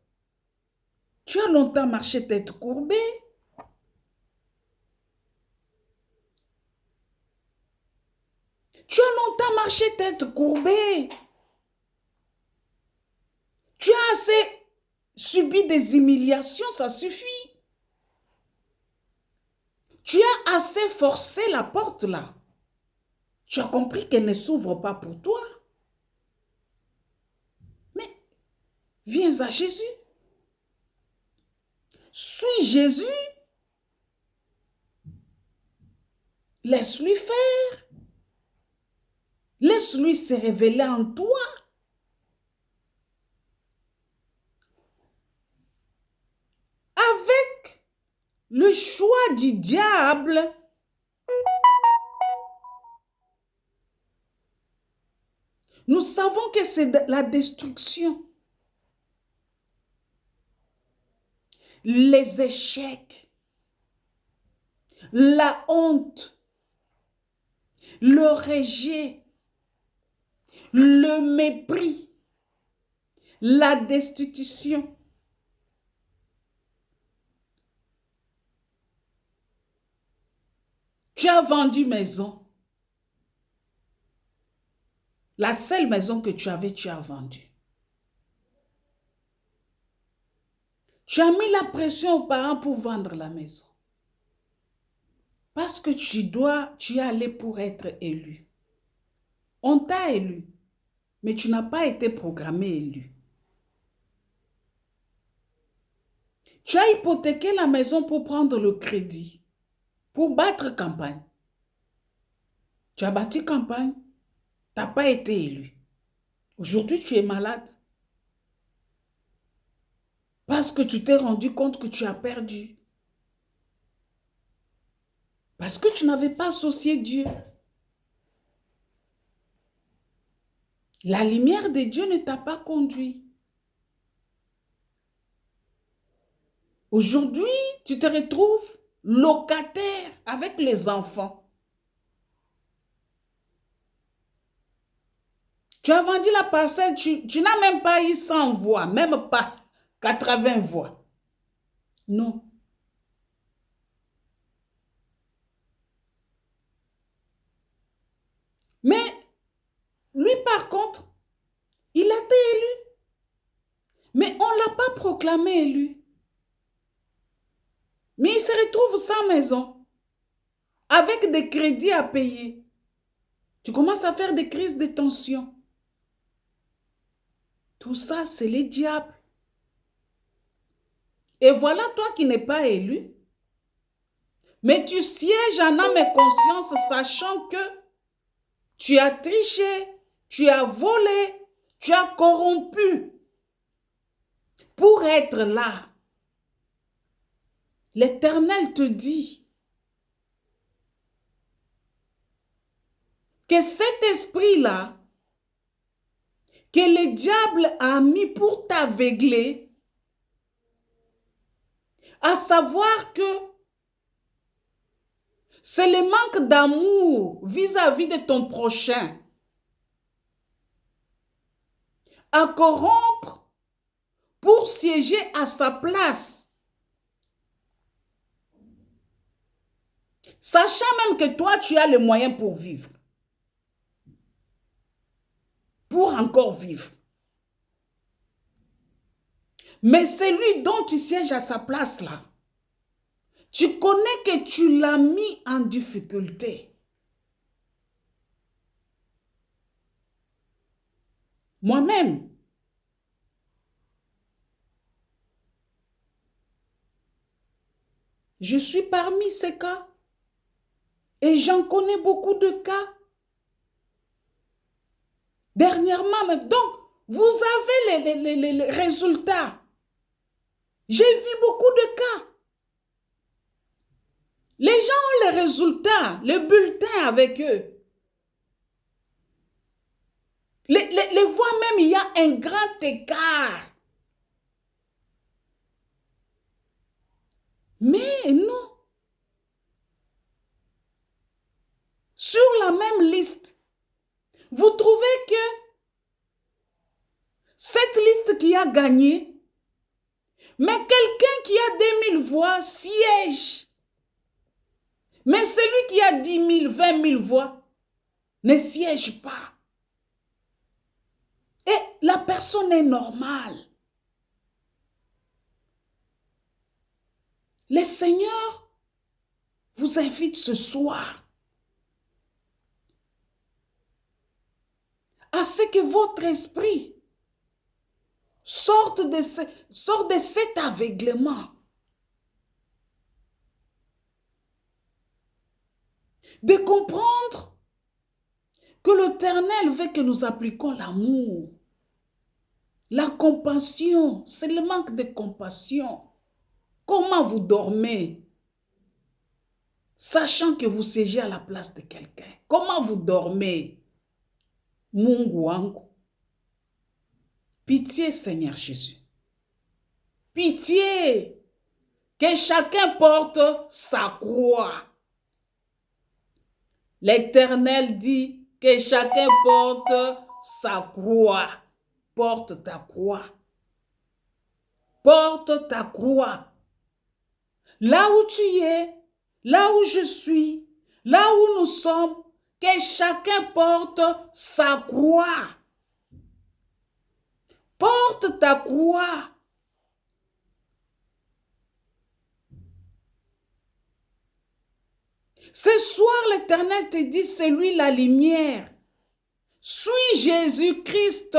Tu as longtemps marché tête courbée. Tu as longtemps marché tête courbée. Tu as assez subi des humiliations, ça suffit. Tu as assez forcé la porte là. Tu as compris qu'elle ne s'ouvre pas pour toi. Mais viens à Jésus. Suis Jésus. Laisse-lui faire. Laisse-lui se révéler en toi. Avec le choix du diable, nous savons que c'est la destruction. Les échecs, la honte, le rejet, le mépris, la destitution. Tu as vendu maison. La seule maison que tu avais, tu as vendue. Tu as mis la pression aux parents pour vendre la maison. Parce que tu es allé pour être élu. On t'a élu, mais tu n'as pas été programmé élu. Tu as hypothéqué la maison pour prendre le crédit, pour battre campagne. Tu as battu campagne, tu n'as pas été élu. Aujourd'hui, tu es malade. Parce que tu t'es rendu compte que tu as perdu. Parce que tu n'avais pas associé Dieu. La lumière de Dieu ne t'a pas conduit. Aujourd'hui, tu te retrouves locataire avec les enfants. Tu as vendu la parcelle, tu n'as même pas eu 100 voix, même pas 80 voix. Non. Mais lui, par contre, il a été élu. Mais on ne l'a pas proclamé élu. Mais il se retrouve sans maison, avec des crédits à payer. Tu commences à faire des crises de tension. Tout ça, c'est les diables. Et voilà toi qui n'es pas élu. Mais tu sièges en âme et conscience, sachant que tu as triché, tu as volé, tu as corrompu pour être là. L'Éternel te dit que cet esprit-là, que le diable a mis pour t'aveugler, à savoir que c'est le manque d'amour vis-à-vis de ton prochain, à corrompre pour siéger à sa place. Sachant même que toi, tu as les moyens pour vivre. pour encore vivre. Mais celui dont tu sièges à sa place là, tu connais que tu l'as mis en difficulté. Moi-même, je suis parmi ces cas. Et j'en connais beaucoup de cas. Dernièrement même. Donc, vous avez les résultats. J'ai vu beaucoup de cas. Les gens ont les résultats, les bulletins avec eux. Les voix même, il y a un grand écart. Mais non. Sur la même liste, vous trouvez que cette liste qui a gagné, mais quelqu'un qui a 2000 voix siège. Mais celui qui a 10 000, 20 000 voix ne siège pas. Et la personne est normale. Le Seigneur vous invite ce soir à ce que votre esprit sorte de cet aveuglement. De comprendre que l'Éternel veut que nous appliquions l'amour, la compassion. C'est le manque de compassion. Comment vous dormez, sachant que vous siégez à la place de quelqu'un? Comment vous dormez? Mungu wangu. Pitié, Seigneur Jésus. Pitié. Que chacun porte sa croix. L'Éternel dit que chacun porte sa croix. Porte ta croix. Porte ta croix. Là où tu es, là où je suis, là où nous sommes, que chacun porte sa croix. Porte ta croix. Ce soir, l'Éternel te dit, c'est lui la lumière. Suis Jésus-Christ.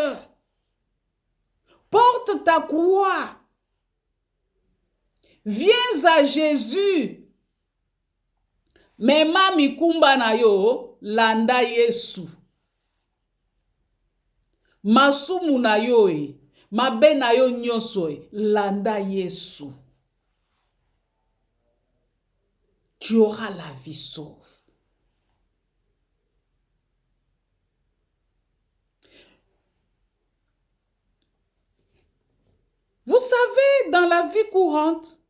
Porte ta croix. Viens à Jésus. Mema mikumba na yo, landa Yesu. Masumu na yo mabe na yo nyonso landa Yesu. Tu auras la vie sauve. Vous savez, dans la vie courante,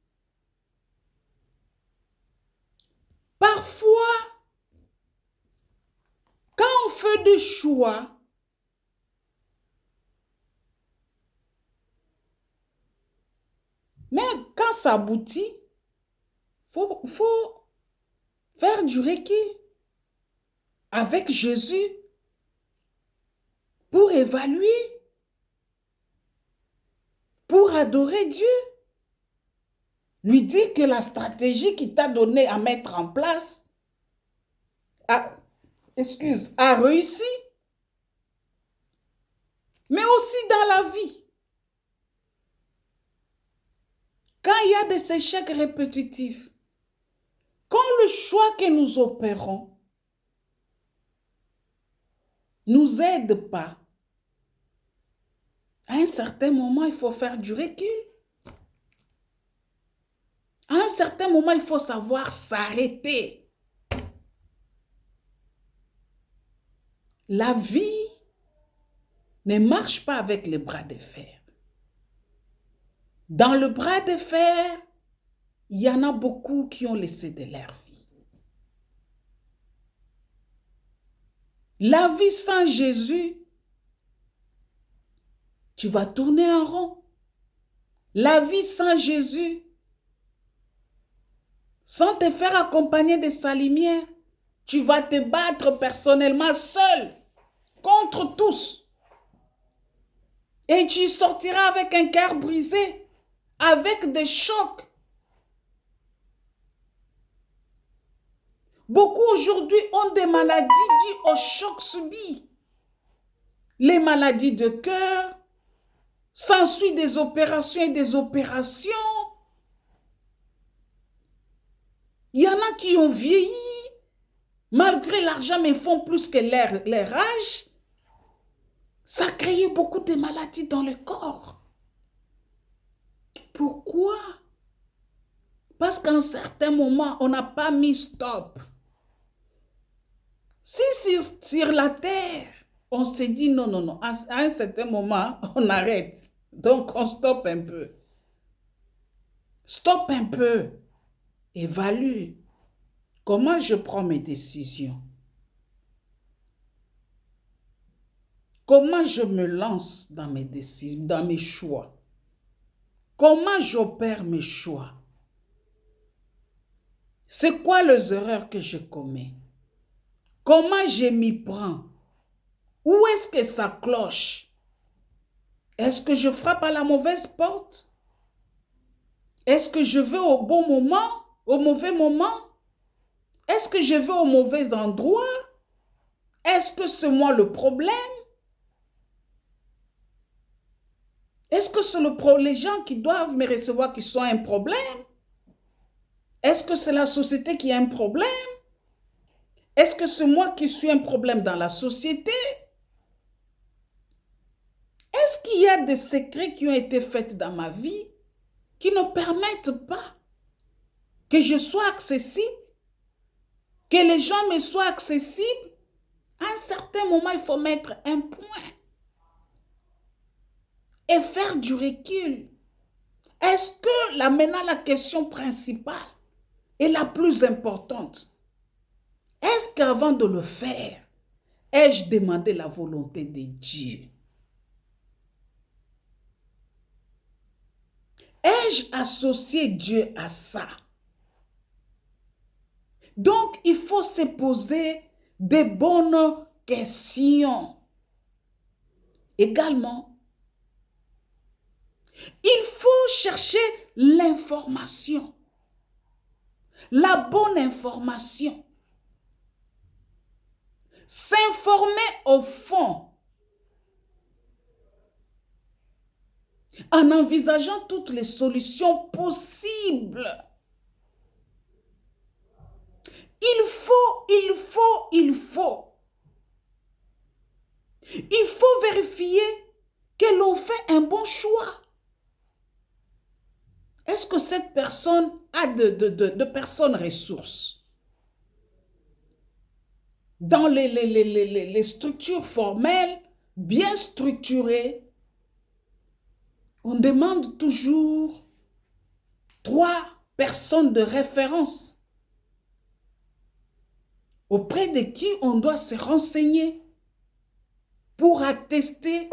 parfois, quand on fait des choix, mais quand ça aboutit, faut faire du recul avec Jésus pour évaluer, pour adorer Dieu. Lui dire que la stratégie qu'il t'a donnée à mettre en place a réussi. Mais aussi dans la vie. Quand il y a des échecs répétitifs, quand le choix que nous opérons nous aide pas, à un certain moment, il faut faire du recul. À un certain moment, il faut savoir s'arrêter. La vie ne marche pas avec les bras de fer. Dans le bras de fer, il y en a beaucoup qui ont laissé de leur vie. La vie sans Jésus, tu vas tourner en rond. La vie sans Jésus, sans te faire accompagner de sa lumière, tu vas te battre personnellement seul contre tous. Et tu sortiras avec un cœur brisé, avec des chocs. Beaucoup aujourd'hui ont des maladies dues au choc subi. Les maladies de cœur, s'ensuit des opérations et des opérations. Il y en a qui ont vieilli, malgré l'argent, mais font plus que leur âge. Ça a créé beaucoup de maladies dans le corps. Pourquoi? Parce qu'à un certain moment, on n'a pas mis stop. Si sur la terre, on s'est dit non, non, non, à un certain moment, on arrête. Donc, on stoppe un peu. Stoppe un peu. Évalue. Comment je prends mes décisions? Comment je me lance dans mes décisions, dans mes choix? Comment j'opère mes choix? C'est quoi les erreurs que je commets? Comment je m'y prends? Où est-ce que ça cloche? Est-ce que je frappe à la mauvaise porte? Est-ce que je vais au bon moment, au mauvais moment? Est-ce que je vais au mauvais endroit? Est-ce que c'est moi le problème? Est-ce que c'est les gens qui doivent me recevoir qui sont un problème? Est-ce que c'est la société qui a un problème? Est-ce que c'est moi qui suis un problème dans la société? Est-ce qu'il y a des secrets qui ont été faits dans ma vie qui ne permettent pas que je sois accessible, que les gens me soient accessibles? À un certain moment, il faut mettre un point et faire du recul. Est-ce que maintenant la question principale est la plus importante? Est-ce qu'avant de le faire, ai-je demandé la volonté de Dieu? Ai-je associé Dieu à ça? Donc, il faut se poser des bonnes questions. Également, il faut chercher l'information, la bonne information. S'informer au fond, en envisageant toutes les solutions possibles. Il faut vérifier que l'on fait un bon choix. Est-ce que cette personne a de personnes ressources? Dans les structures formelles, bien structurées, on demande toujours 3 personnes de référence auprès de qui on doit se renseigner pour attester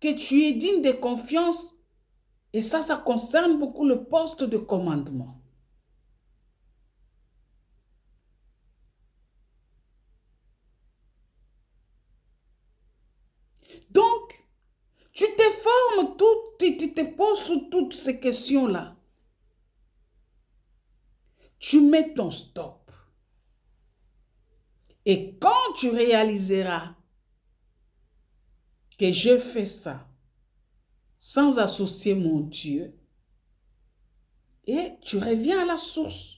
que tu es digne de confiance. Et ça concerne beaucoup le poste de commandement. Donc, tu te formes tu te poses sur toutes ces questions-là. Tu mets ton stop. Et quand tu réaliseras que je fais ça sans associer mon Dieu, et tu reviens à la source.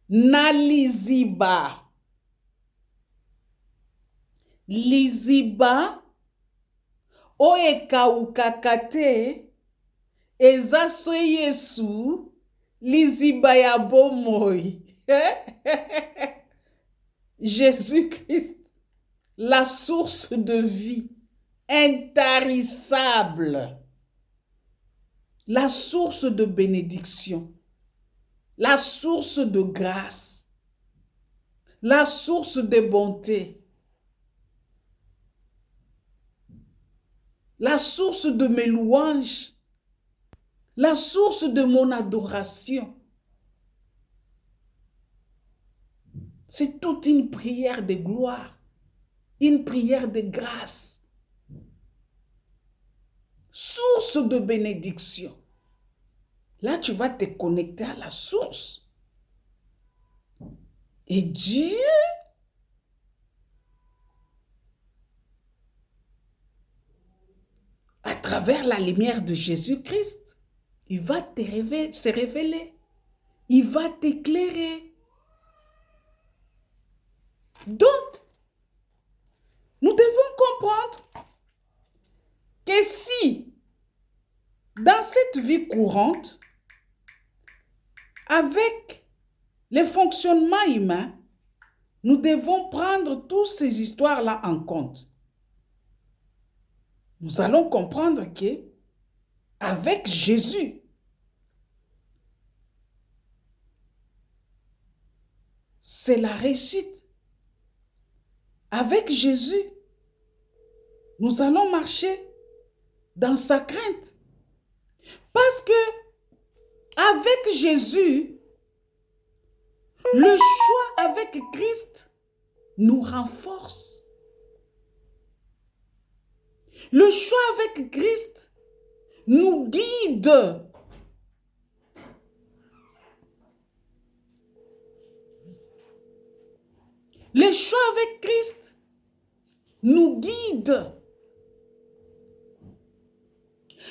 Naliziba. Liziba oekawukakate ezaso Yesu liziba ya bomoi. Jésus-Christ, la source de vie intarissable, la source de bénédiction, la source de grâce, la source de bonté, la source de mes louanges, la source de mon adoration. C'est toute une prière de gloire une prière de grâce, source de bénédiction. Là, tu vas te connecter à la source. Et Dieu, à travers la lumière de Jésus-Christ, il va se révéler. Il va t'éclairer. Donc, nous devons comprendre que si, dans cette vie courante, avec le fonctionnement humain, nous devons prendre toutes ces histoires-là en compte. Nous allons comprendre que, avec Jésus, c'est la réussite. Avec Jésus, nous allons marcher dans sa crainte. Parce que, avec Jésus, le choix avec Christ nous renforce. Le choix avec Christ nous guide. Le choix avec Christ nous guide.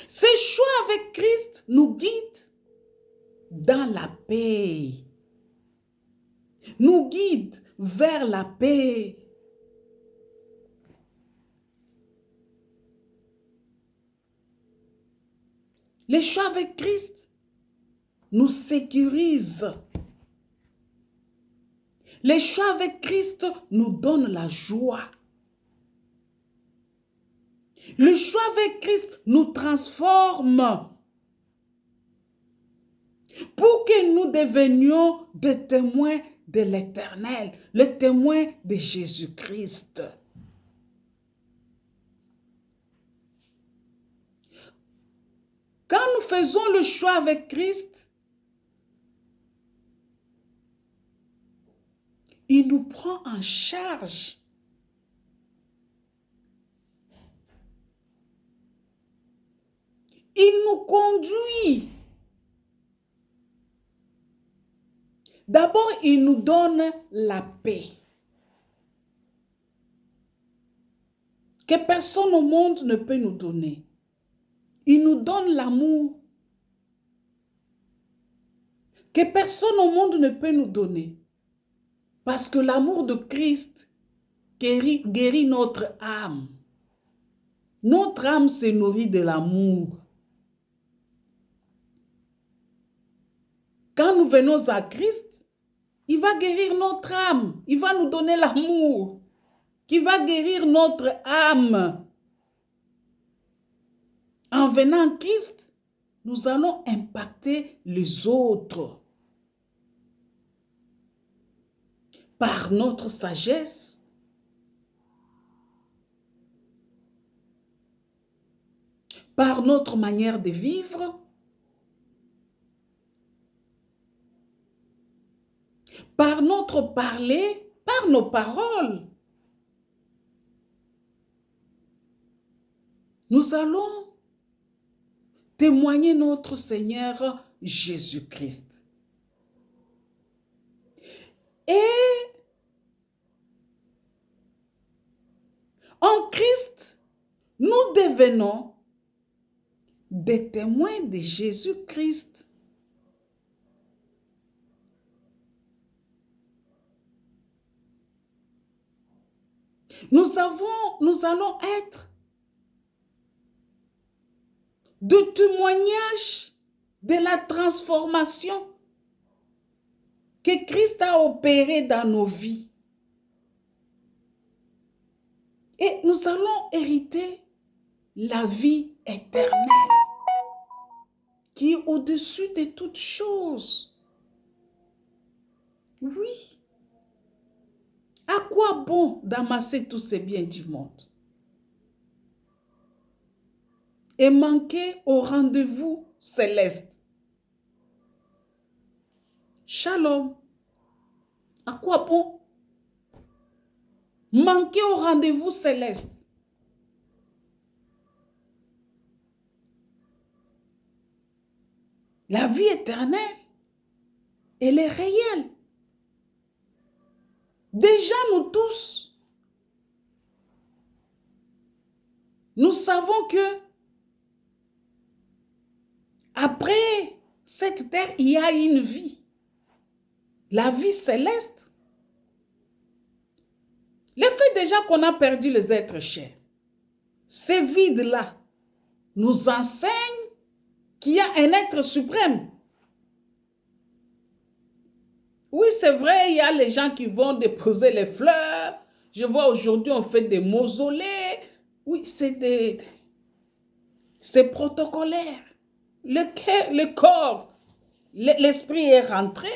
Ces choix avec Christ nous guident dans la paix. Nous guident vers la paix. Les choix avec Christ nous sécurisent. Les choix avec Christ nous donnent la joie. Le choix avec Christ nous transforme pour que nous devenions des témoins de l'Éternel, les témoins de Jésus-Christ. Quand nous faisons le choix avec Christ, il nous prend en charge. Il nous conduit. D'abord, il nous donne la paix. Que personne au monde ne peut nous donner. Il nous donne l'amour que personne au monde ne peut nous donner. Parce que l'amour de Christ guérit notre âme. Notre âme se nourrit de l'amour. Quand nous venons à Christ, il va guérir notre âme. Il va nous donner l'amour qui va guérir notre âme. En venant à Christ, nous allons impacter les autres par notre sagesse, par notre manière de vivre, par notre parler, par nos paroles. Nous allons témoigner notre Seigneur Jésus-Christ. Et en Christ, nous devenons des témoins de Jésus-Christ. Nous allons être de témoignages de la transformation que Christ a opérée dans nos vies. Et nous allons hériter la vie éternelle qui est au-dessus de toutes choses. Oui. À quoi bon d'amasser tous ces biens du monde et manquer au rendez-vous céleste? Shalom. À quoi bon? manquer au rendez-vous céleste. La vie éternelle, elle est réelle. Déjà, nous tous, nous savons que après cette terre, il y a une vie. La vie céleste. Le fait déjà qu'on a perdu les êtres chers, ces vides-là nous enseignent qu'il y a un être suprême. Oui, c'est vrai, il y a les gens qui vont déposer les fleurs. Je vois aujourd'hui, on fait des mausolées. Oui, c'est protocolaire. Le corps, l'esprit est rentré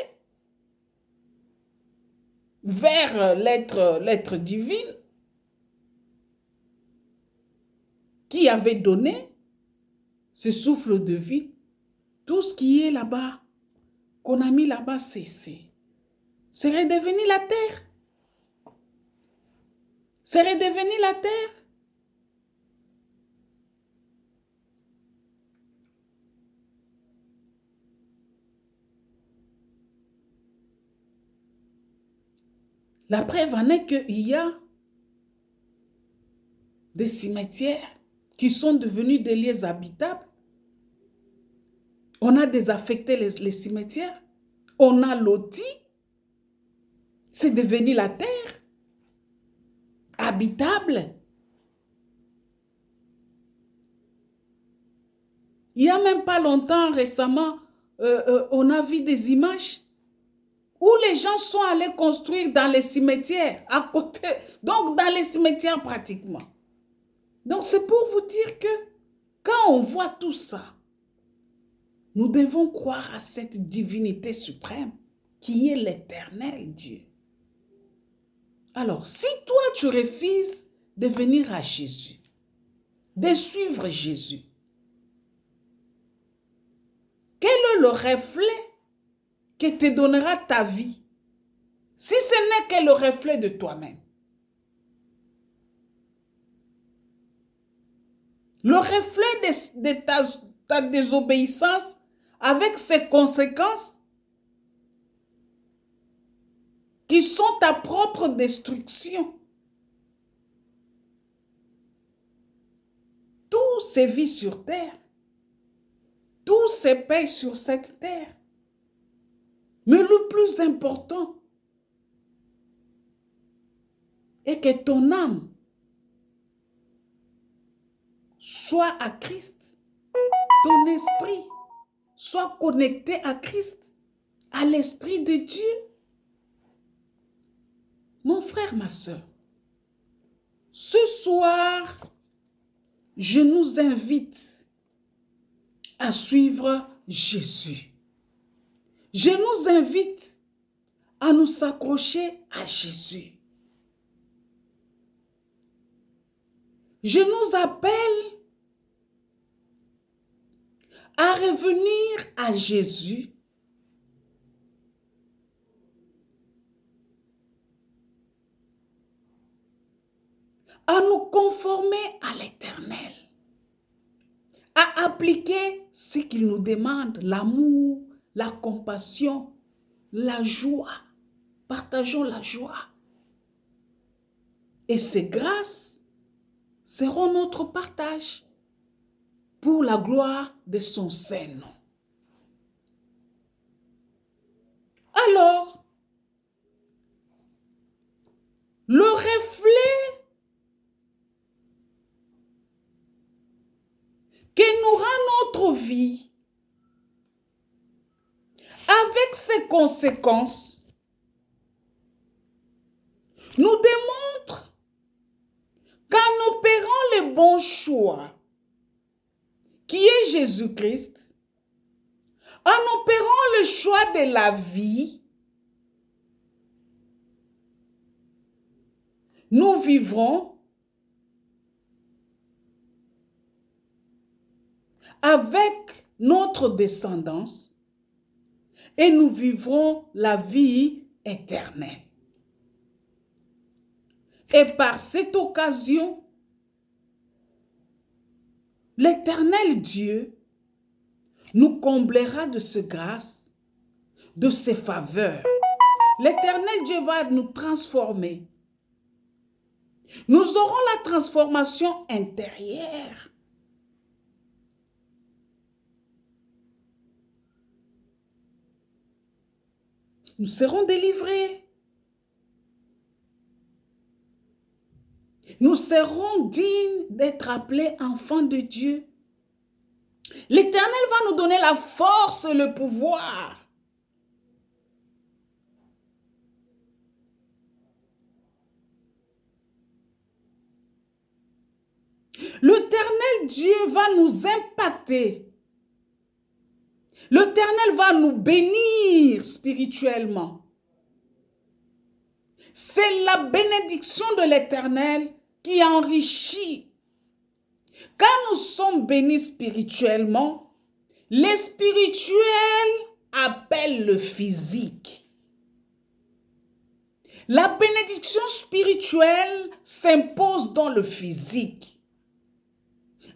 vers l'être divin qui avait donné ce souffle de vie. Tout ce qui est là-bas, qu'on a mis là-bas, c'est redevenu la terre. C'est redevenu la terre. La preuve en est qu'il y a des cimetières qui sont devenus des lieux habitables. On a désaffecté les cimetières. On a loti. C'est devenu la terre. Habitable. Il n'y a même pas longtemps, récemment, on a vu des images où les gens sont allés construire dans les cimetières, à côté, donc dans les cimetières pratiquement. Donc c'est pour vous dire que quand on voit tout ça, nous devons croire à cette divinité suprême qui est l'éternel Dieu. Alors, si toi tu refuses de venir à Jésus, de suivre Jésus, quel est le reflet que te donnera ta vie si ce n'est que le reflet de toi-même? Le reflet de ta désobéissance avec ses conséquences qui sont ta propre destruction. Tout se vit sur terre. Tout se paye sur cette terre. Mais le plus important est que ton âme soit à Christ. Ton esprit soit connecté à Christ, à l'Esprit de Dieu. Mon frère, ma soeur, ce soir, je nous invite à suivre Jésus. Je nous invite à nous s'accrocher à Jésus. Je nous appelle à revenir à Jésus à nous conformer à l'Éternel, à appliquer ce qu'il nous demande, l'amour, la compassion, la joie. Partageons la joie. Et ces grâces seront notre partage pour la gloire de son Saint-Nom. Alors, le reflet que nous rend notre vie avec ses conséquences nous démontre qu'en opérant le bon choix, qui est Jésus-Christ, en opérant le choix de la vie, nous vivrons avec notre descendance et nous vivrons la vie éternelle. Et par cette occasion, l'Éternel Dieu nous comblera de ses grâces, de ses faveurs. L'Éternel Dieu va nous transformer. Nous aurons la transformation intérieure. Nous serons délivrés. Nous serons dignes d'être appelés enfants de Dieu. L'Éternel va nous donner la force et le pouvoir. L'Éternel Dieu va nous impacter. L'Éternel va nous bénir spirituellement. C'est la bénédiction de l'Éternel qui enrichit. Quand nous sommes bénis spirituellement, le spirituel appelle le physique. La bénédiction spirituelle s'impose dans le physique.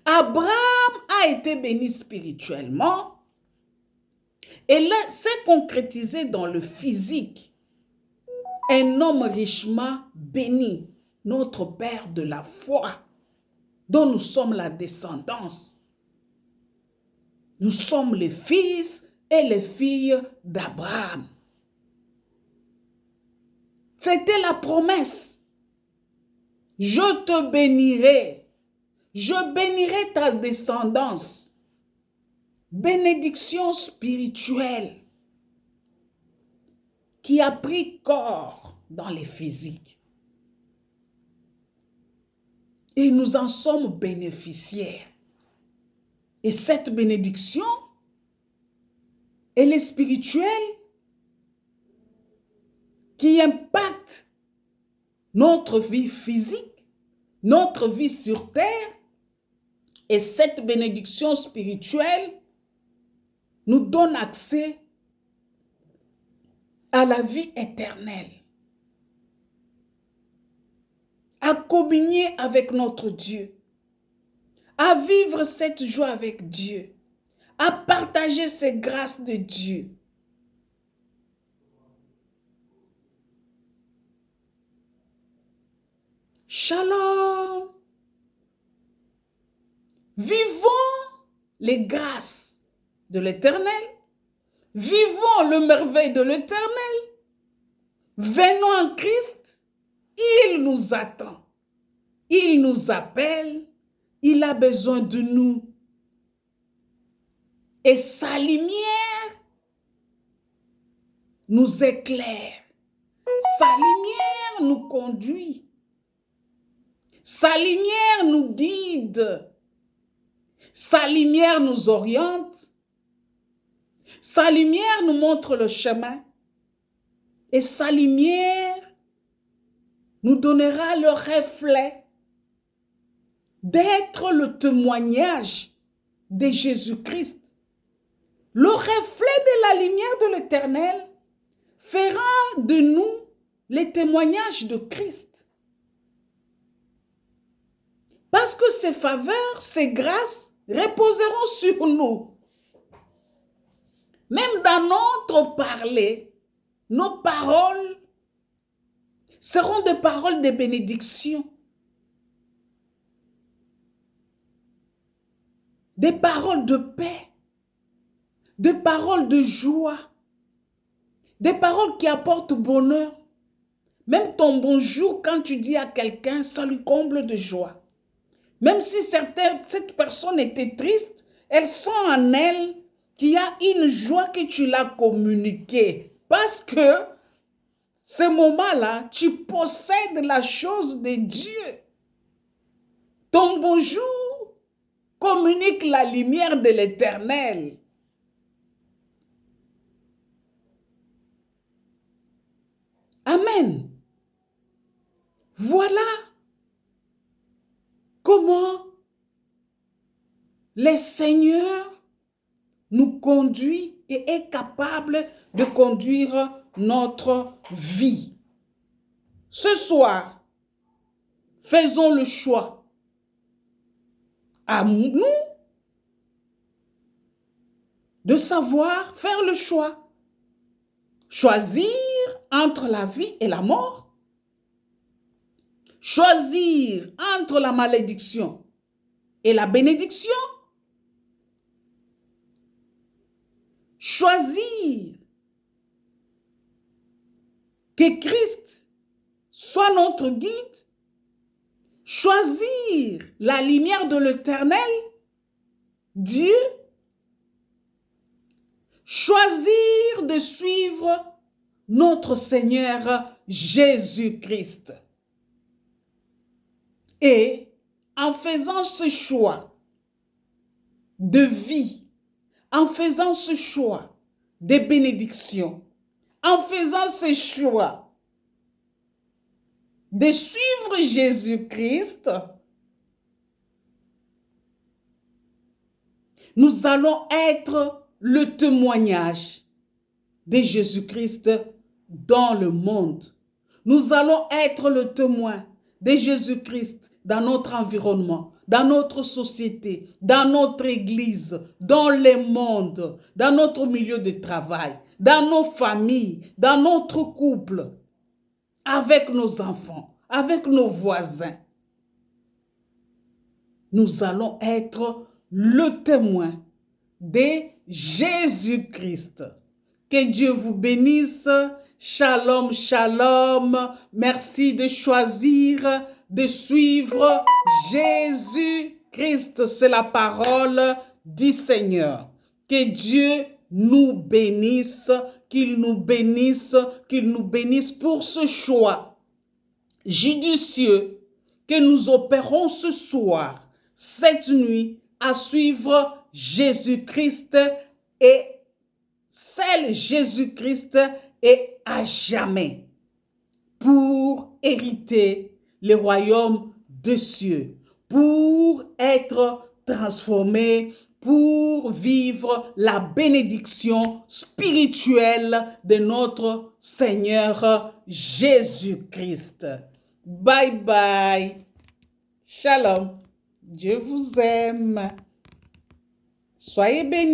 Abraham a été béni spirituellement et s'est concrétisé dans le physique. Un homme richement béni, notre Père de la foi, dont nous sommes la descendance. Nous sommes les fils et les filles d'Abraham. C'était la promesse. Je te bénirai. Je bénirai ta descendance. Bénédiction spirituelle qui a pris corps dans les physiques. Et nous en sommes bénéficiaires. Et cette bénédiction, elle est spirituelle qui impacte notre vie physique, notre vie sur terre. Et cette bénédiction spirituelle nous donne accès à la vie éternelle, à communier avec notre Dieu, à vivre cette joie avec Dieu, à partager ces grâces de Dieu. Shalom. Vivons les grâces de l'Éternel. Vivons le merveille de l'Éternel. Venons en Christ. Il nous attend. Il nous appelle. Il a besoin de nous. Et sa lumière nous éclaire. Sa lumière nous conduit. Sa lumière nous guide. Sa lumière nous oriente. Sa lumière nous montre le chemin. Et sa lumière nous donnera le reflet d'être le témoignage de Jésus-Christ. Le reflet de la lumière de l'Éternel fera de nous les témoignages de Christ. Parce que ses faveurs, ses grâces reposeront sur nous. Même dans notre parler, nos paroles seront des paroles de bénédiction. Des paroles de paix. Des paroles de joie. Des paroles qui apportent bonheur. Même ton bonjour, quand tu dis à quelqu'un, ça lui comble de joie. Même si cette personne était triste, elle sent en elle qu'il y a une joie que tu l'as communiquée. Parce que ce moment-là, tu possèdes la chose de Dieu. Ton bonjour communique la lumière de l'Éternel. Amen. Voilà comment le Seigneur nous conduit et est capable de conduire notre vie. Ce soir, faisons le choix. À nous de savoir faire le choix. Choisir entre la vie et la mort. Choisir entre la malédiction et la bénédiction. Choisir que Christ soit notre guide. Choisir la lumière de l'Éternel, Dieu. Choisir de suivre notre Seigneur Jésus-Christ. Et en faisant ce choix de vie, en faisant ce choix de bénédiction, en faisant ce choix de suivre Jésus-Christ, nous allons être le témoignage de Jésus-Christ dans le monde. Nous allons être le témoin de Jésus-Christ dans notre environnement, dans notre société, dans notre église, dans le monde, dans notre milieu de travail, dans nos familles, dans notre couple, avec nos enfants, avec nos voisins. Nous allons être le témoin de Jésus-Christ. Que Dieu vous bénisse. Shalom, shalom. Merci de choisir de suivre Jésus-Christ. C'est la parole du Seigneur. Que Dieu nous bénisse, qu'il nous bénisse, qu'il nous bénisse pour ce choix judicieux que nous opérons ce soir, cette nuit, à suivre Jésus-Christ et seul Jésus-Christ et à jamais pour hériter le royaume des cieux, pour être transformé, pour vivre la bénédiction spirituelle de notre Seigneur Jésus-Christ. Bye bye. Shalom. Dieu vous aime. Soyez bénis.